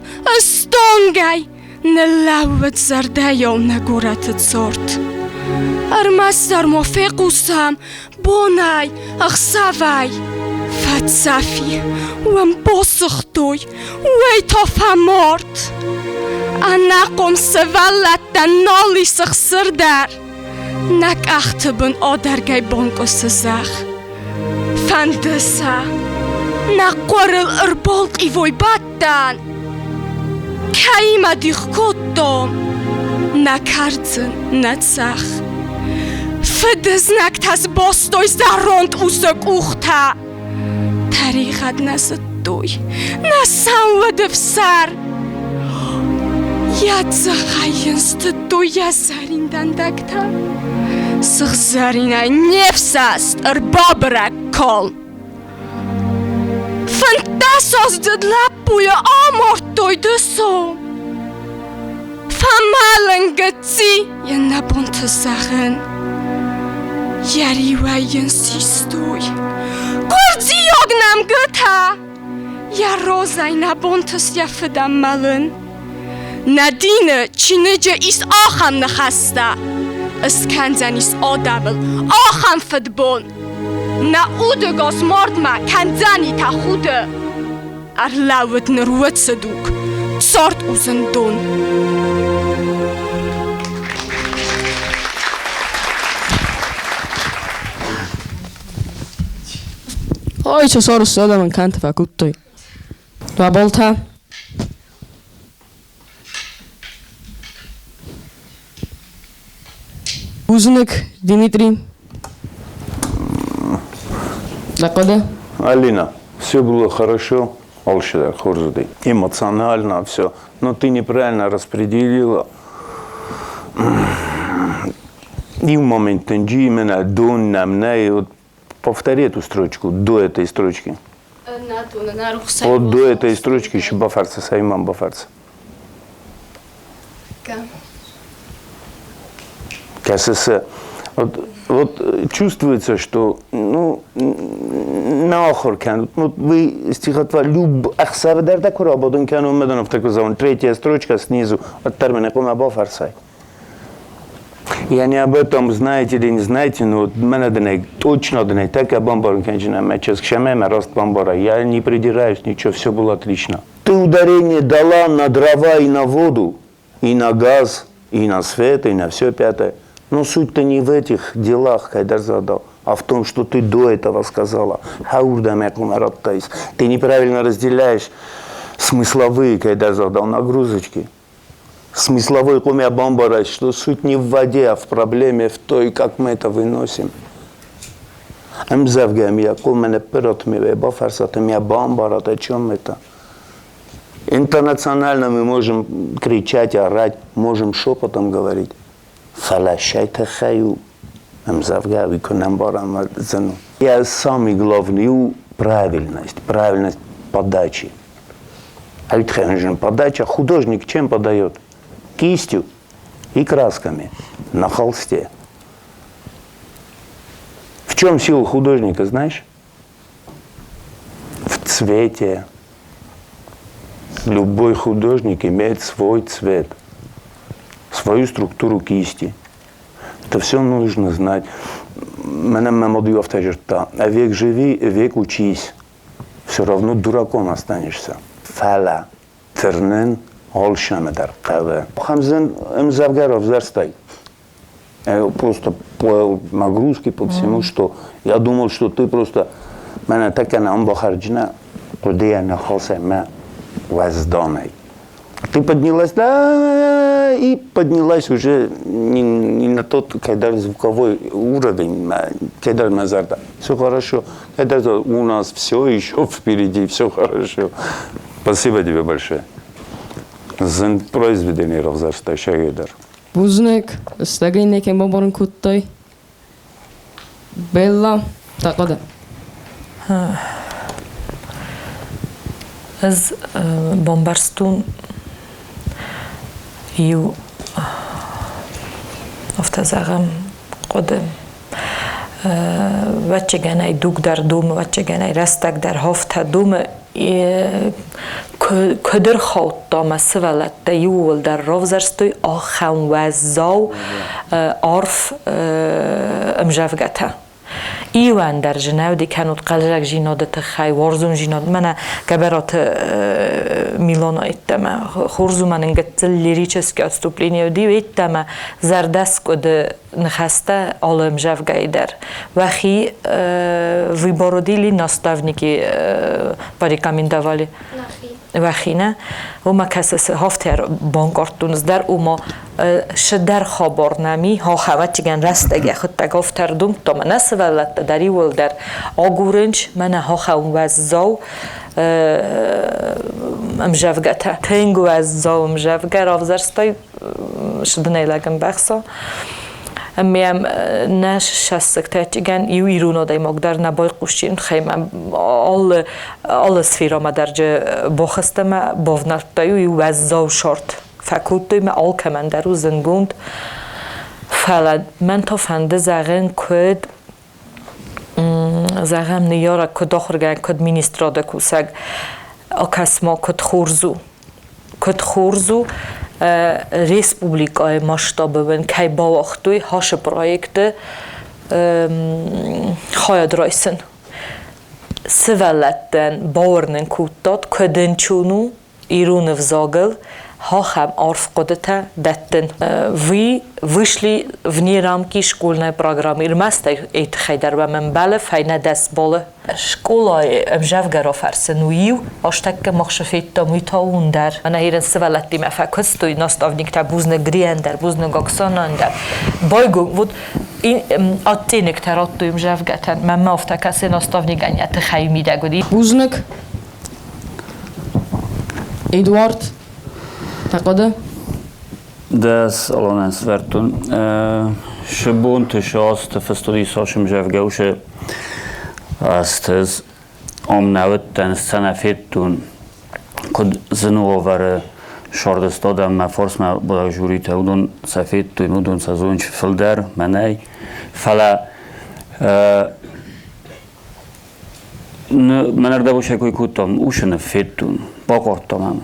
stongai, nelawet zardayo nagorat tsort. Armasar mofequsam, bonai, akhsavai, fatsafi, wam bosukhtoy, weitofamort. Anaqom sevallat noli sirdar. Nak achteben odargay bonkosazach. Fandesa. نقرل اربالق ایوی بدن کهیمه دیخ کدام نکردن نتسخ فدز نکتز باستوی زراند اوسک اوخته طریقت نزد دوی نسان ودف سر ید زخیینست دوی زرین دندکتا سخ زرینه نفس است اربابرک کل Fantastisk lappuja amortoidusom. Famalangatsi ja nabontasachen. Jariwajen sistoi. Kurzi jognam gutta. Ja rozai nabontas ja fedamalen. Nadine chinija is acham nachasta. Es kanzan is odabel. Acham fedbon. Na udegos mordma kanzani ta khude arlawet nerwet saduk sort uzandon Oj co sor sada man kan tafakuttoy Dva bolta Buznik Дмитрий Закода? Алина, все было хорошо, Алшидар Хорзуды, эмоционально все, но ты неправильно распределила. И в момент именно до намна, вот повтори эту строчку, до этой строчки. Вот до этой строчки еще бафарца, саймам бафарца. КССР. Вот чувствуется, что, ну, нахуй, вот вы стихотворение, ахсавдар такой работун кяну меданов такой зовут, третья строчка снизу от термина «Комаба фарсай». Я не об этом знаете или не знаете, но меня точно дней, так я бомбару, конечно, мы сейчас к шамеме рост бомбара, я не придираюсь, ничего, все было отлично. Ты ударение дала на дрова и на воду, и на газ, и на свет, и на все пятое. Но суть-то не в этих делах, Хайдар задал, а в том, что ты до этого сказала. Ты неправильно разделяешь смысловые, Хайдар задал, нагрузочки. Смысловой комя бомбара, что суть не в воде, а в проблеме, в той, как мы это выносим. Мзавгам, я комене перот ми бафарсатам, я бомбара, о чем это? Интернационально мы можем кричать, орать, можем шепотом говорить. Фалашайте хаю, мзавга, виконам барам зану. Я самый главный правильность подачи. А ведь подача, художник чем подает? Кистью и красками на холсте. В чем сила художника, знаешь? В цвете. Любой художник имеет свой цвет, свою структуру кисти. Это все нужно знать. Меня мамодию автожерта. А век живи, век учись. Все равно дураком останешься. Фала, тернен, олшамедар, каве. Хамзен мзавгаров зарстай. Просто по нагрузке, по всему, что я думал, что ты просто меня так на амбахарджина, куда я нахался, я воздонный. Ты поднялась, да, и поднялась уже не на тот, когда звуковой уровень, когда Мазарда. Все хорошо. Когда у нас все еще впереди, все хорошо. Спасибо тебе большое. За произведение Равзарста Шагидар. Бузник, стагайнекен бомбарын куттай. Белла, тақада. Аз бомбарстун ю офтазагам қодым вачегенай дугдар дум вачегенай растак дар хофта дум көдір хаутта сывалатта юл дар ровзарстой ахам ваззау арф امجافگتا ایوان در جنودی کنود قلجک جینادت خی ورزون جیناد من کبرات میلان ایتام خورزو من انگت لیریچسکی استوپلینیو دیو ایتام زردست کد نخسته عالم جفگای در وخی ویبارودیلی ناستافنیکی پاریکامین دوالی وخی نه و ما کسس هفتر بانکارتونز در او ما شدر خبر نمی ها خوات چگن رستگی خود تگفتر دوم تا من نسولت داری ول در آگورنج من ها خوام وزاو امجافگتا تنگو وزاو امجافگر آفزرستای شدنی لگم بخصا میم نش شستکت چگن یو ایرونو دای مقدار نبای قوشین خیم آل سفیرا ما درجه بخستم بافنرتایو یو وزاو شرط فکوتوی ما آل کمان درو زنگوند فلاد من تا فنده زغن کد زغم نیاره کد آخرگن کد مینیستراده کوسگ آکسما کد خورزو республикай масштабовен кай бавахтуй хаше проекты хаяд райсын сывалаттан баурнын куттат көдөнчуну ируны взагыл хахам арф кодета даттен вы вышли вне рамки школьной программы ирмастай эйт хайдар ба мен бале файна дас болы школа мжавгара фарсенуив аштак махшафет та митаундер ана ирен сывалатти мафакостой наставник та бузне гриендер бузне гоксонандер байгу вот аттенек тараттой мжавгатан мен мафтака се наставник анят хаймида годи бузник Эдуард تقاده؟ دست الان سوارتون شبون تشاست فستوری ساشم جفگوشه استز نوت تن سنفیتون کد زنو آوره شاردستادم ما فرس ما با جوری تودون سفید توی مدون سازونج فلدر منای فلا من ارده باشه که کدام اوشن فیتون با کارتام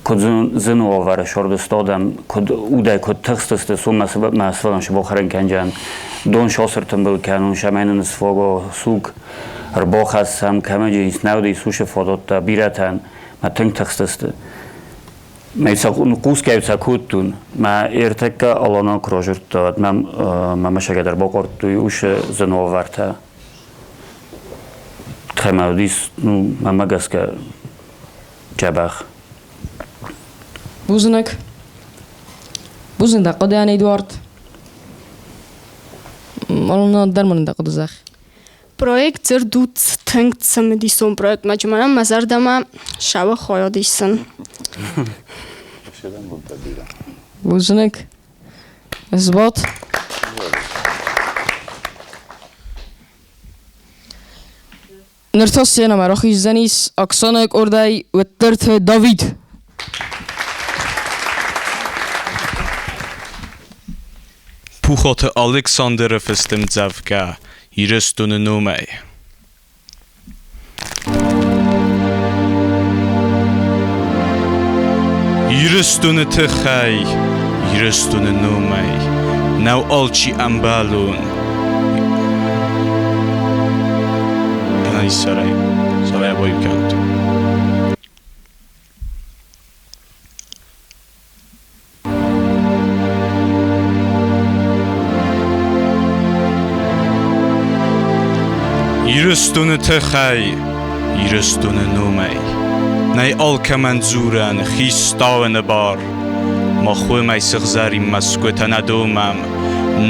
کد زنو آوره شاردستادم کد اوده کد تخست است سو مسئله شبا خرن کنجان دون شاسر تنبل کنون شمین نصفاگا سوک رباخ هستم کمه جیس نودی سوش فادات تا بیرتن ما تنگ تخست است ما قوس که سکوتون ما ارتک آلانا کراجرد داد ما مشکل در باقارد توی اوش زنو آورده خیمه ما مگس که جبخ Buznek. Buzn da qada yani Eduard. Malona darman da qada zakh. Projekt zerdut tankt samedison projekt majmana mazardama şava xoyadıysan. Buznek. Zbot. Nirtasiyana maraxi zanis aksanak orday ve tert David. Puchot Alexander festem dzawka, irestun numej. Irestun techaj, irestun numej. Nau alci ambalun. Kanaj saray boyu kantu. Irestun techaj, irestun numej. Nej alka manzuran, khistawen bar. Ma khumay sighzari maskuta nadomam.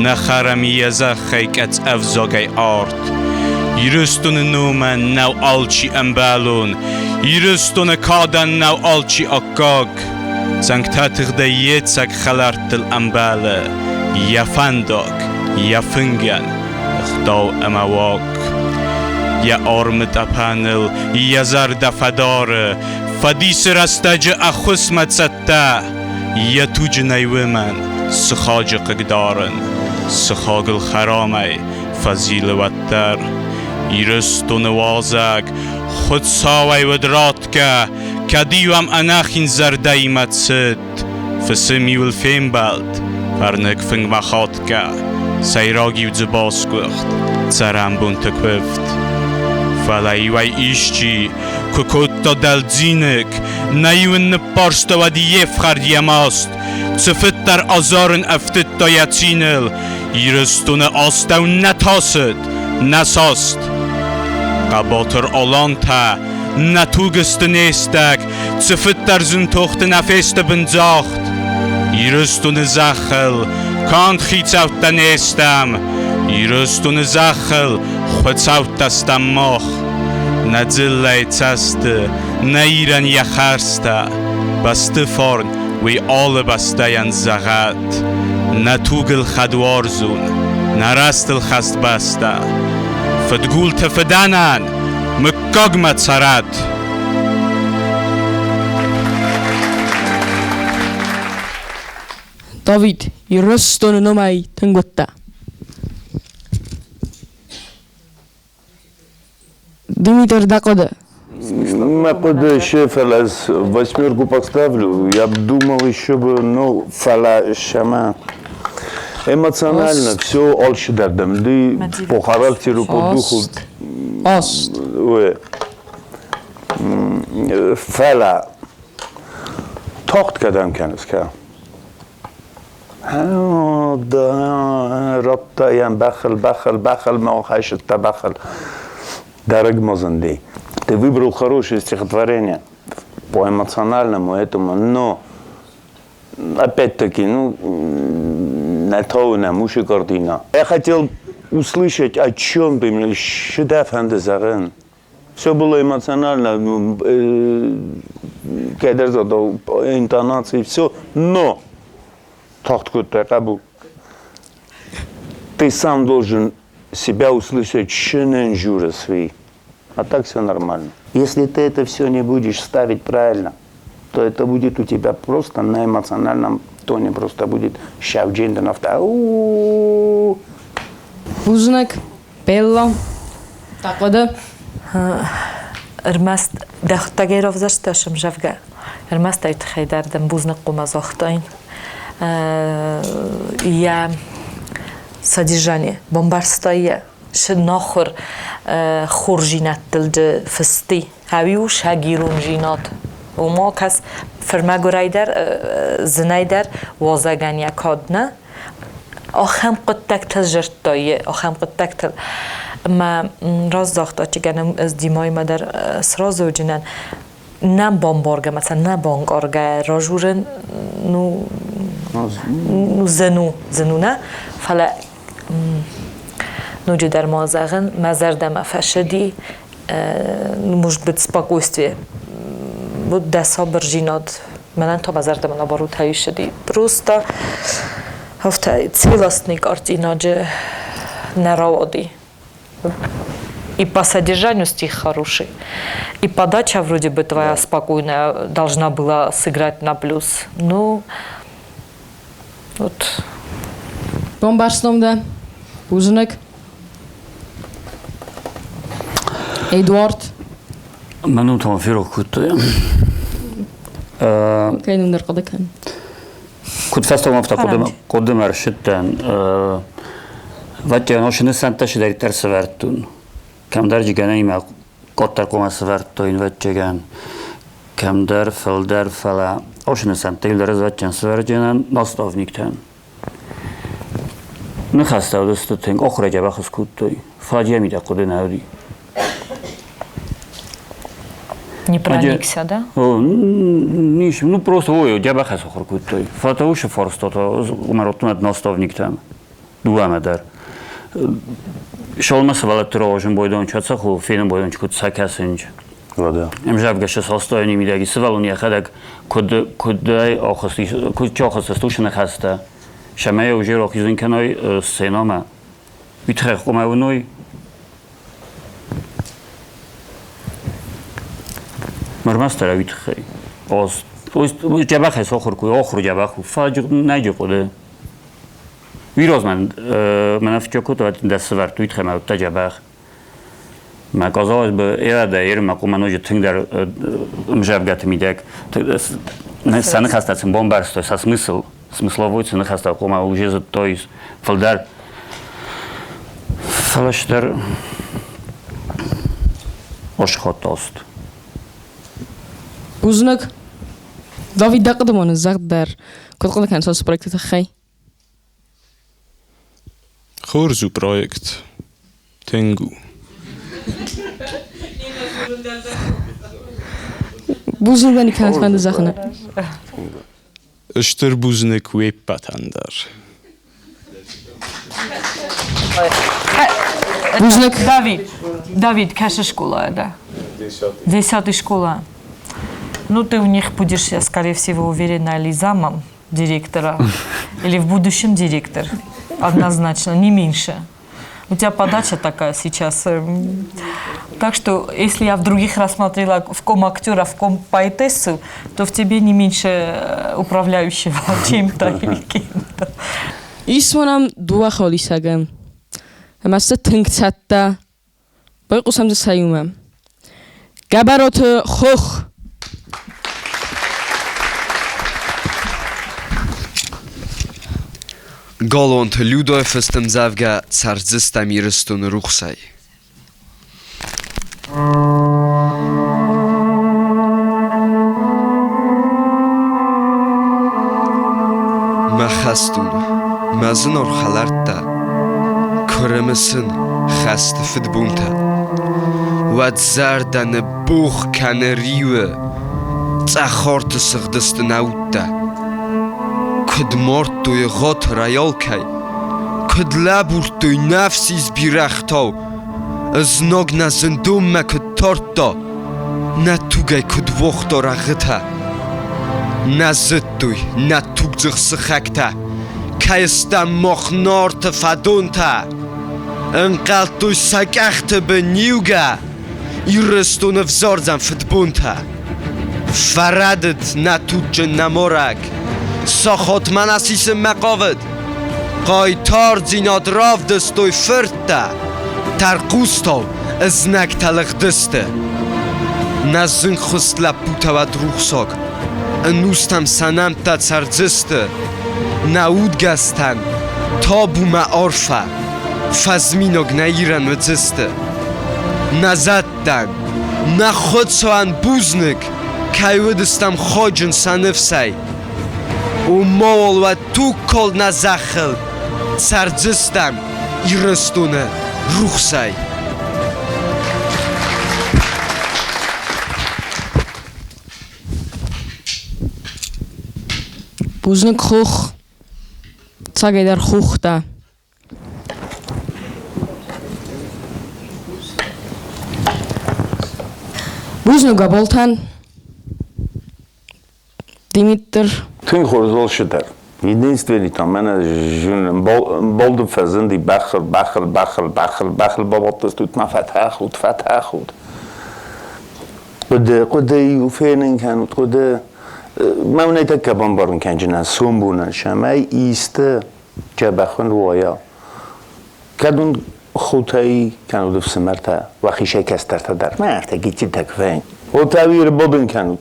Nakharami yazakhay kat avzagay art. Irestun numan nau alchi ambalun. Irestun kadan nau alchi akkag. Zanktatigde yetsak khalartil ambale. Yafandag, yafungan. Khdaw amawak. یا آرمت اپانل یا زرد فدار فدیس رستج اخسمت ستا یا تو جنیو من سخاج قدارن سخاگل خرامی فضیل وطر ایرست و نوازک خود ساوی ودرات که کدیوم اناخین زرده ایمت سد فسمی والفیم بلد فرنک فنگ مخات که سیراگی و زباس گوخت سرم بون تکوفت فلایوی ایشچی ککوتا دلزینک نیون نپارست و دیف خردی ماست صفت در آزارن افتت تا یتینل ایرستون آسته و نتاست نساست قباتر آلان تا نتوگست نیستک صفت در زنتوخت نفست بنزاخت ایرستون زخل کاند خیت اوت نیستم ایرستون زخل خود سوت دستم ماخ نزله تسته نیرن یخرسته بسته فارن وی آل بسته ین زغت نتوگل خدوار زون نرستل خست بسته فدگول تفدنن مکاگمت سرد داوید ایرستون نمی تنگوته Димитр Дакода. Я под шефел из 8 поставлю. Я думал еще бы, ну, фала шама. Эмоционально все ольше дардам. Да по характеру, по духу. Фала. Тохт кадам каниска. Да, рабта ям бахал, ма хашет та бахал. Дорог Мозандей, ты выбрал хорошее стихотворение по эмоциональному этому, но опять-таки, ну, на то на муши картина. Я хотел услышать, о чем бы мне шедевр. Все было эмоционально, интонации, все, но ты сам должен себя услышать свой. А так все нормально. Если ты это все не будешь ставить правильно, то это будет у тебя просто на эмоциональном тоне, просто будет шавджин нафта. Бузник, Белла, Тақвада. Ирмаст дахтагеров зашташым жавга. Ирмаст айт хайдардым бузник қумазохтайн. Я содержание бомбарстая شناخر خورجینت دلد فستی هاویوش هگیرون جینات و ما کس فرمگوری در زنای در وازگان یکاد نه آخم قد تکتل جرتایی آخم قد تکتل ما راز داختا چه گنم از دیمای ما در سراز و جنن نه بامبارگه مثلا نه بانگارگه راجورن نو زنو نه فلا نوجي در مازغن مزردم فشدي مش بتسباقوستي بود صبر جينات من تو مزردم نبارود هايشدي просто هفته целостник артинаje нараводи и по содержанию стих хороший и подача вроде бы твоя спокойная должна была сыграть на плюс ну вот Бомбарстомда Бузник Эдуард. منو توفيرو كنت كاين نرقد كان كنت فاستو مفتقد قدم رشدتن وقتی نوشن سنتش داری ترس ورتون کم در جگانی ما قطر قوم سورتوین وقتیگان کم در فل در فلا نوشن سنتیل در از وقتن سورجنن ناستافنیکتن نخسته و دست تنگ آخر جبه خس کودتوی فاجعه میده قده نهودی Не проникся, да? Ну просто ой, джаба хас охор кутой. Фатауш форстото умаротунат наставник там. Дуамадар. Шолмас валатрожен бойдон чацаху фильм бойдон чкут сакасинж. Да. Мжавгаше состояние мидаги свалун я хадак кудай охости куд чохос стушна хаста. Шамая уже рохизин каной сценама. Витрех умауной مرمستر اوید خی از جبه خیس آخر کوی آخر جبه خو فاجق نجی قده ویراز من افجا کت و دست ورد توید خیمه تا جبه مکازاز به ایراده ایر مکو منوجه تنگ در مجابگت میدک سنه خسته سن بامبرستای سا смысловой سنه خسته کومه اوجه زد تایز فلدر فلشتر اشخاط است Бузник Давид дақдымон загдер кодқода кан сос проект тахай Хорзу проект Тенгу Бузник дани кан фанд захна Öster buznik webpatandar Бузник Давид, какая школа это? 10-я школа. Ну, ты в них будешь, скорее всего, уверена, или замом директора, или в будущем директор. Однозначно, не меньше. У тебя подача такая сейчас. Так что, если я в других рассмотрела в ком актера, в ком поэтессу, то в тебе не меньше управляющего чем-то или кем-то. Исманам дуа холисагам. Амаса тингцатта. Байқусамды саюмам. Габарот хох. Galont Ludo festem zavga carzista mirstun ruxsay. Maxastun maznor xalarta köremisin xast fitbunta wad zardan buch kaneriwe tsakhort sigdistnautta Код мортуй гот райолкай, код лабуртуй нафсис бирахтау, зног на зендумме код торто, на тугай код вохто рагыта, на зыттуй, на тугзых сыхакта, кайста мохнорты фадунта, энкалтуй сакахты бе ньюга, ирыстуны взорзан фитбунта. فردت نتوت نمورک ساخت من اسیس مقاود قایتار زیناد راف دستوی فرده ترقوستو ازنک تلق دسته نزن خست لپوتود روخساک انوستم سنم تا سرزسته نعود گستن تا بوم عرفه فزمینوگ نیرن و زسته نزدن نه خود سوان بوزنک کایودستم خواجن سنفسی و مول و تو کل نزخل سرزستم ایرستونه روخسی Buznik hoch, zeige der hoch da. Buznik gaboltan, Dimitr. Tüm horzol şeder. Единственный там мене жун болдum фазен ди бахл бабат тут ما فتح خود قد يوفين كانوا قد ما ونيت كبان بارن كان جنا سومبون شماي ایست جبخن روايا كدون خوتای كانوا دف سمرتا وخي شكسترتا در ما احتاجي تكفين وتاوير بودن كانوا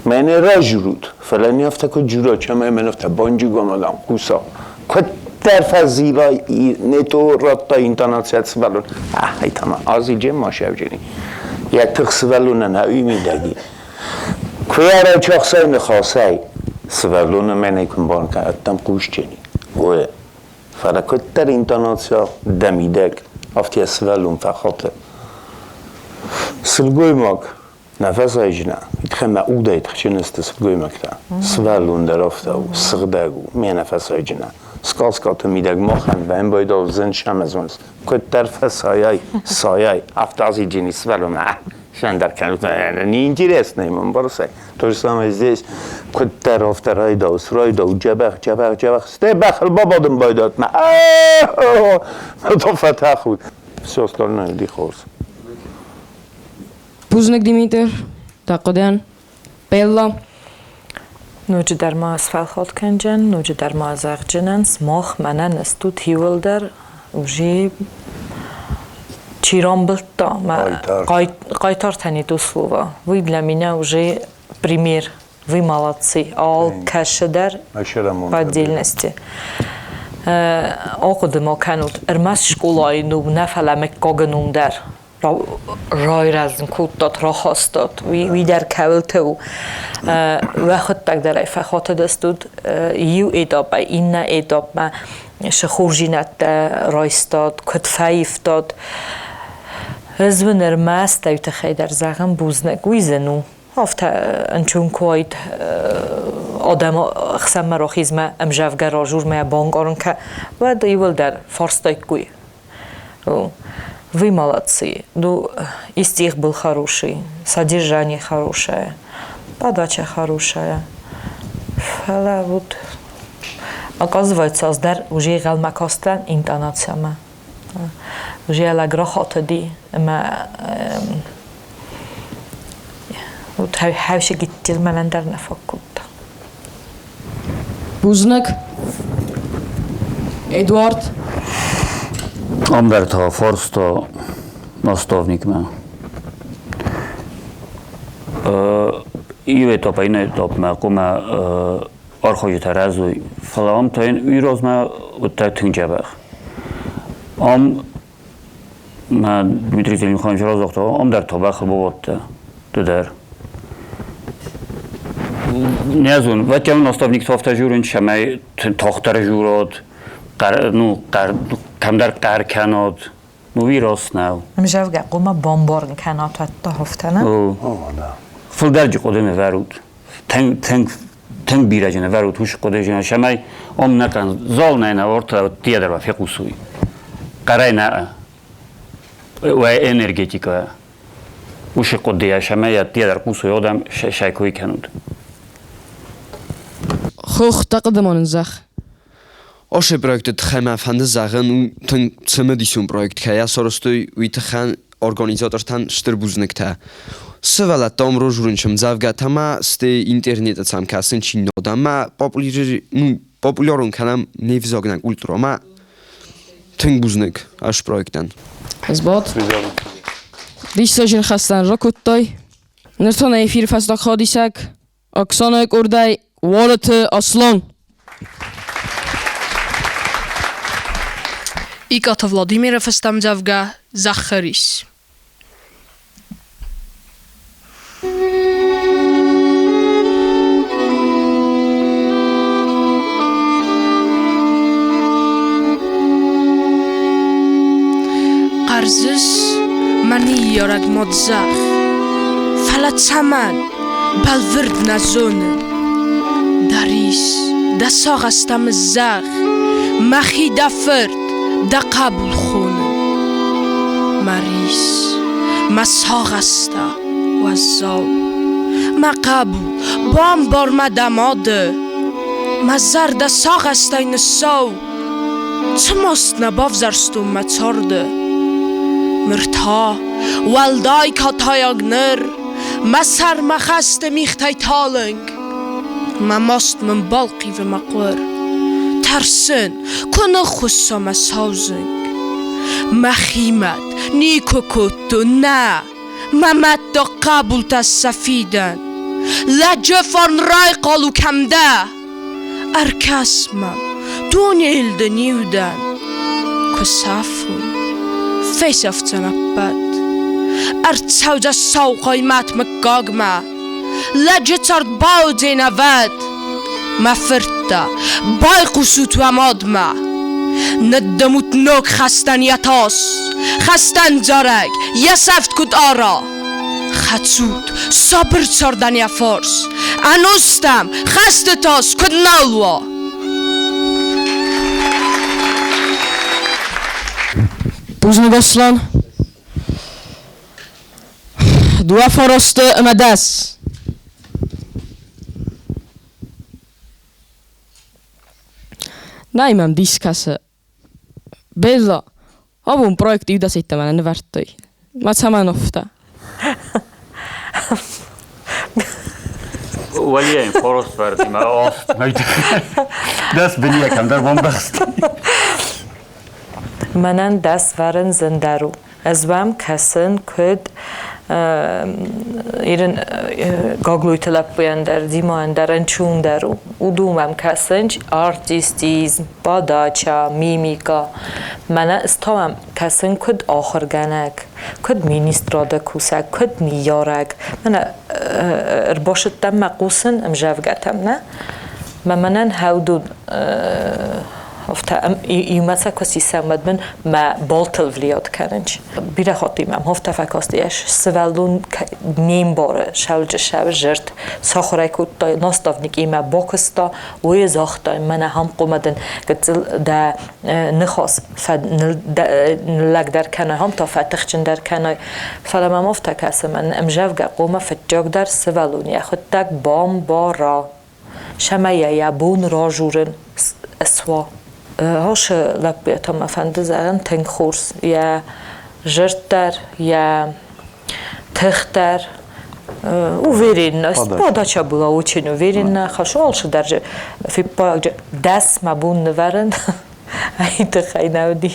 من راجرود فلان یافته که جورا چه من افته بانجی گامدم کوسا کتر فضیلای نتو رات تا اینترنت سوالون ای تمام آزیجه ما شوجینی یک تخ سوالون نهایی میدگی کویاره چاخسای نخواسای سوالون من ایکن بان که اتم قوش جنی و فلا کتر اینترنت دمیدک افتی سوالون فخاطه سلگوی ماک نفس ایجنا يتخم معودة يتخشين استسقوي مكتا سوالون درافتا و سغداغو مي نفس ایجنا سكات ميداغ مخن و هم بايدا و زن شمزونس كت طرف ساياي افتازي جيني سوالون شندر كانت نينجي رس نيمون برسي ترسام ازيش كت طرف ترايدا و سرايدا و جبخ سته بخل بابادم بايدات ما تو فتح خود سوستار نهدي خورس Buznik Dimitr, تقدن بلا نوچ در ما اسفل خود کنجن نوچ در ما ازاق جننس ماخ منن استود هیول در وجی چیران بلتا ما قایتار تنی دو слова вы для меня уже пример вы молодцы all кэш در по отдельности окудым оканут эрмас школай ну нафаламек когенун در رای رزن کود داد را خواست داد وی در کولتو و خود تک در فخاطر دستود یو ایداب این نه ایداب ما شخورجینت رایستاد کد فایف داد از و نرمست دوت خیلی در زغم بوزنک ویزنو هفته انچون کوید آدم خسم مراخیزم امجافگر راجور ما بانگارن که و دیول در فارس دایت گوی Вы молодцы. Ну, и стих был хороший, содержание хорошее, подача хорошая. Вот, оказывается, аздар уже галмакостан интонациями. Уже лагрохота ди, вот хавши гиттил маландар нафаккут. Buznik, Eduard. Амберто Форсто наставник мен. Иве топа и не топ ме кома архоју таразуј фалам тоин уйрозма утта тунџабах. Ам ма Дмитрий Телимханович разохто ам дар тобах боботта дудер. Незун ватям наставник тофта журун шамай тохтар журот ну کم در قر کناد موی راست نو میشه که قوم بامبارن کناد و تهفتنه فل درج قدم ورود تنگ بیرجنه ورود هوش قدم شمای ام نکن زال نه ورتا تیادر و فقوسوی قرای نه و انرژیکا هوش قدم شمای تیادر قوسوی آدم شایکوی کنود خوخ تقدمان زخ Oše projekte tchema fande zagen ten ceme disium projekt kaya sorostoi witchan organizator tan sterbuznek ta Сывала там рожурынчым завга тама сте интернета сам касын чинода ма популярун канам невзогнак ультра ма тынг бузныг аш проектан. Збот. Дишсожин хастан рокуттой. Нертона эфир фастак ходисак. Оксана Курдай Wallet Аслан. Игата Владимиров Стамзавга Захарис. Qarziz mani yorag modzach Falat saman balvird nazonen Daris da sogastam zach Machi da fird da qabul khonen Maris ma sogasta wazaw Ma qabul bom bor ma damade Ma zar da sogasta in saw Tsmost na bavzarstum ma tsorde Myrta waldai katayagner Ma sar ma khaste michtay taling Ma most men balqi ve maqwer Tersin kuna khussa ma sauzing Ma khimat niko kuttu na Ma matta qabul tas safidan La jefan ray qalu kamda Arkasma dun ilde niudan Kusafu Face of Tanapat Artsauda sauqay mat magagma Lajitard baudin avad Ma firta Bayqusut wa madma Naddamut nok khastan yatas Khastan zarag Yasaft kud ara Khatsut Sabr tsardan ya fars Anustam Khastetas kud nalwa Buznыг Аслан. Дуа форосты Амадас. Näimam diskase. Bella. Avun projekti ydasittämään värttoi. Mä saman ofta. ولی فرست وردی ما آست دست بنی یکم در بومبست منن دست ورن زندرو از وام کسن کد ایرن گاگلوی طلب بیاندر دیماندر انچون درو ودومم کسنج آرتیستیزم باداچا میمیکا من استوام کسن کد آخر گنگ کد مینیستراده کوسک کد میارگ من ارباشتم مقوسن امجافگتم نه منن هودو هفته یومسا کسی سمت من ما بالتل ولیاد کننج بیره خاطیم هم هفته فکاستیش سوالون نیم باره شوج شو جرت ساخره کود تا ناستافنیک ایما باکستا وی زاختا من هم قومدن قتل دا نخواست فد نلق در کنه هم تا فتخچن در کنه فلما هم هفته کسی من امجاوگه قومه فتجاگ در سوالون یخود تک بام بارا شما یبون را جورن اسوا هاش لبیت هم افنده زن تنخورس یا جرتر یا تختر уверен подача была очень уверена хорошо что даже фипа дас мабун верен айта хайнауди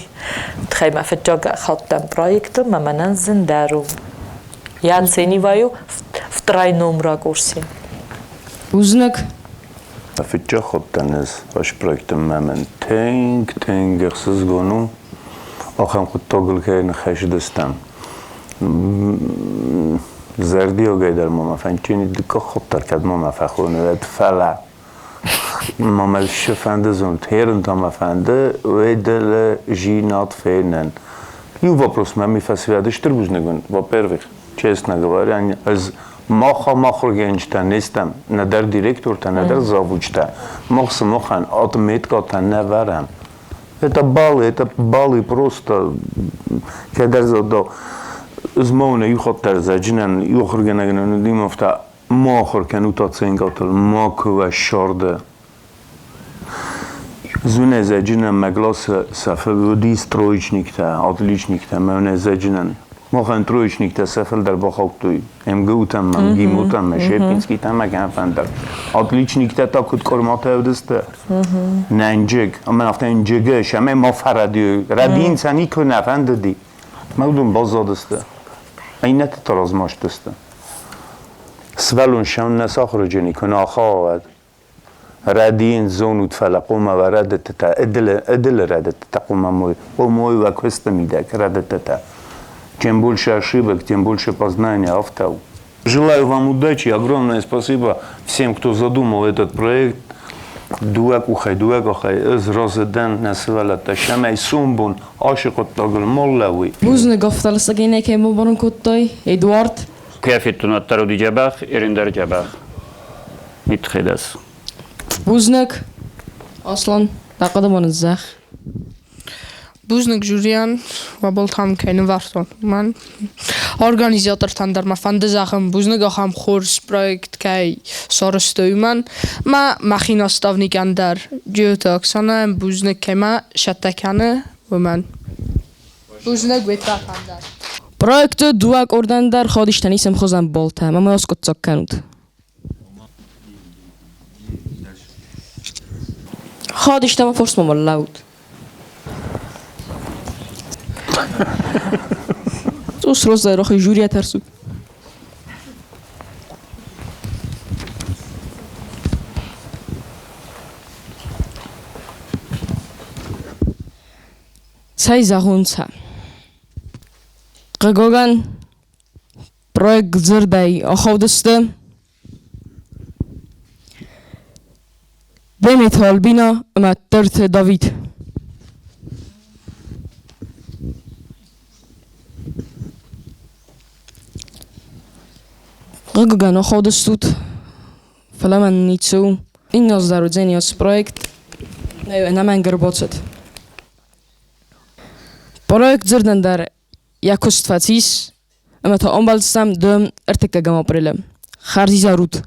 тхайма фетjога хаттам проектом маманан зиндару я оцениваю в тройном ракурсе узнак فیچه خود تنز باش پروژه من تنگ اخساس گونم آخرم خود تاگل که نخش دستم زردی و گیدر ما فنچینی دکا خود ترکد ما فخونه وید فلا ما شفنده زند هرن تا ما فنده و دل جینات فینن یو вопрос من میفسیادش تر بوز نگون و پرویخ چیست نگواری از ماخر گنجتن نیستم نه در دیرکتور نه در زاوجته مخن اتوماتیکا نورم это баллы просто когда до змона юхот در زجنن یوخر گنگن دیمفتا ماخر کنو تا ценگاتل ماکو و شارده زونه زجنن مگلاس صفه بودی سترویچنیکتا отличникта من زجنن Mochen Troichnik der Seffel der Bochauktui. Gautam, Gimutam, Shepinski Tamakan Fandar. Отличник der Takut Kormatevdeste. Nanjig. Amen auf den Jigge, Shame Mofaradi. Radin Sani Kunafandadi. Maudum Bozodeste. Aynet Tarazmashteste. Svelun Shamna Sakhrajani Kunakhaad. ردين زون تفلقوما وردت تا ادل ردت تقوما موي وموي وكست ميدك ردت تا чем больше ошибок, тем больше познания автау. Желаю вам удачи, огромное спасибо всем, кто задумал этот проект. Дуак ухай, из Розеден насывала ташамай сумбун, ашикот тагл моллави. Бузны гофтал сагине кему барун куттой, Эдуард. كيف تنطروا جباخ إرندر جباخ يتخدس بوزنك أصلا تقدم الزخ بوزنك جوريان وبلتهم كين وارتون من organizatordan dar ma fandezachim buznego ham khurs projekt kai sorstoy man ma machinastavnik andar jutok sana buznek kema shatakane و من buznek vetrakandar projekt duak ordandar khodishtani sem khozam bolta ma moskot zokkanud khodishtama force mollaud Ус роза рохи журия тарсу. Цай загунца. Гоган проект зырдай оховдысты. Бемет Албина маттерт Давид. Гоган оховдыстут. Фаламан ницу. Иннос дарудзениос проект. Наман гербоцет. Projekt zırdandar jakost facis, ama ta ombalsam döm ertekka gamaprilem. Kharzi zarut.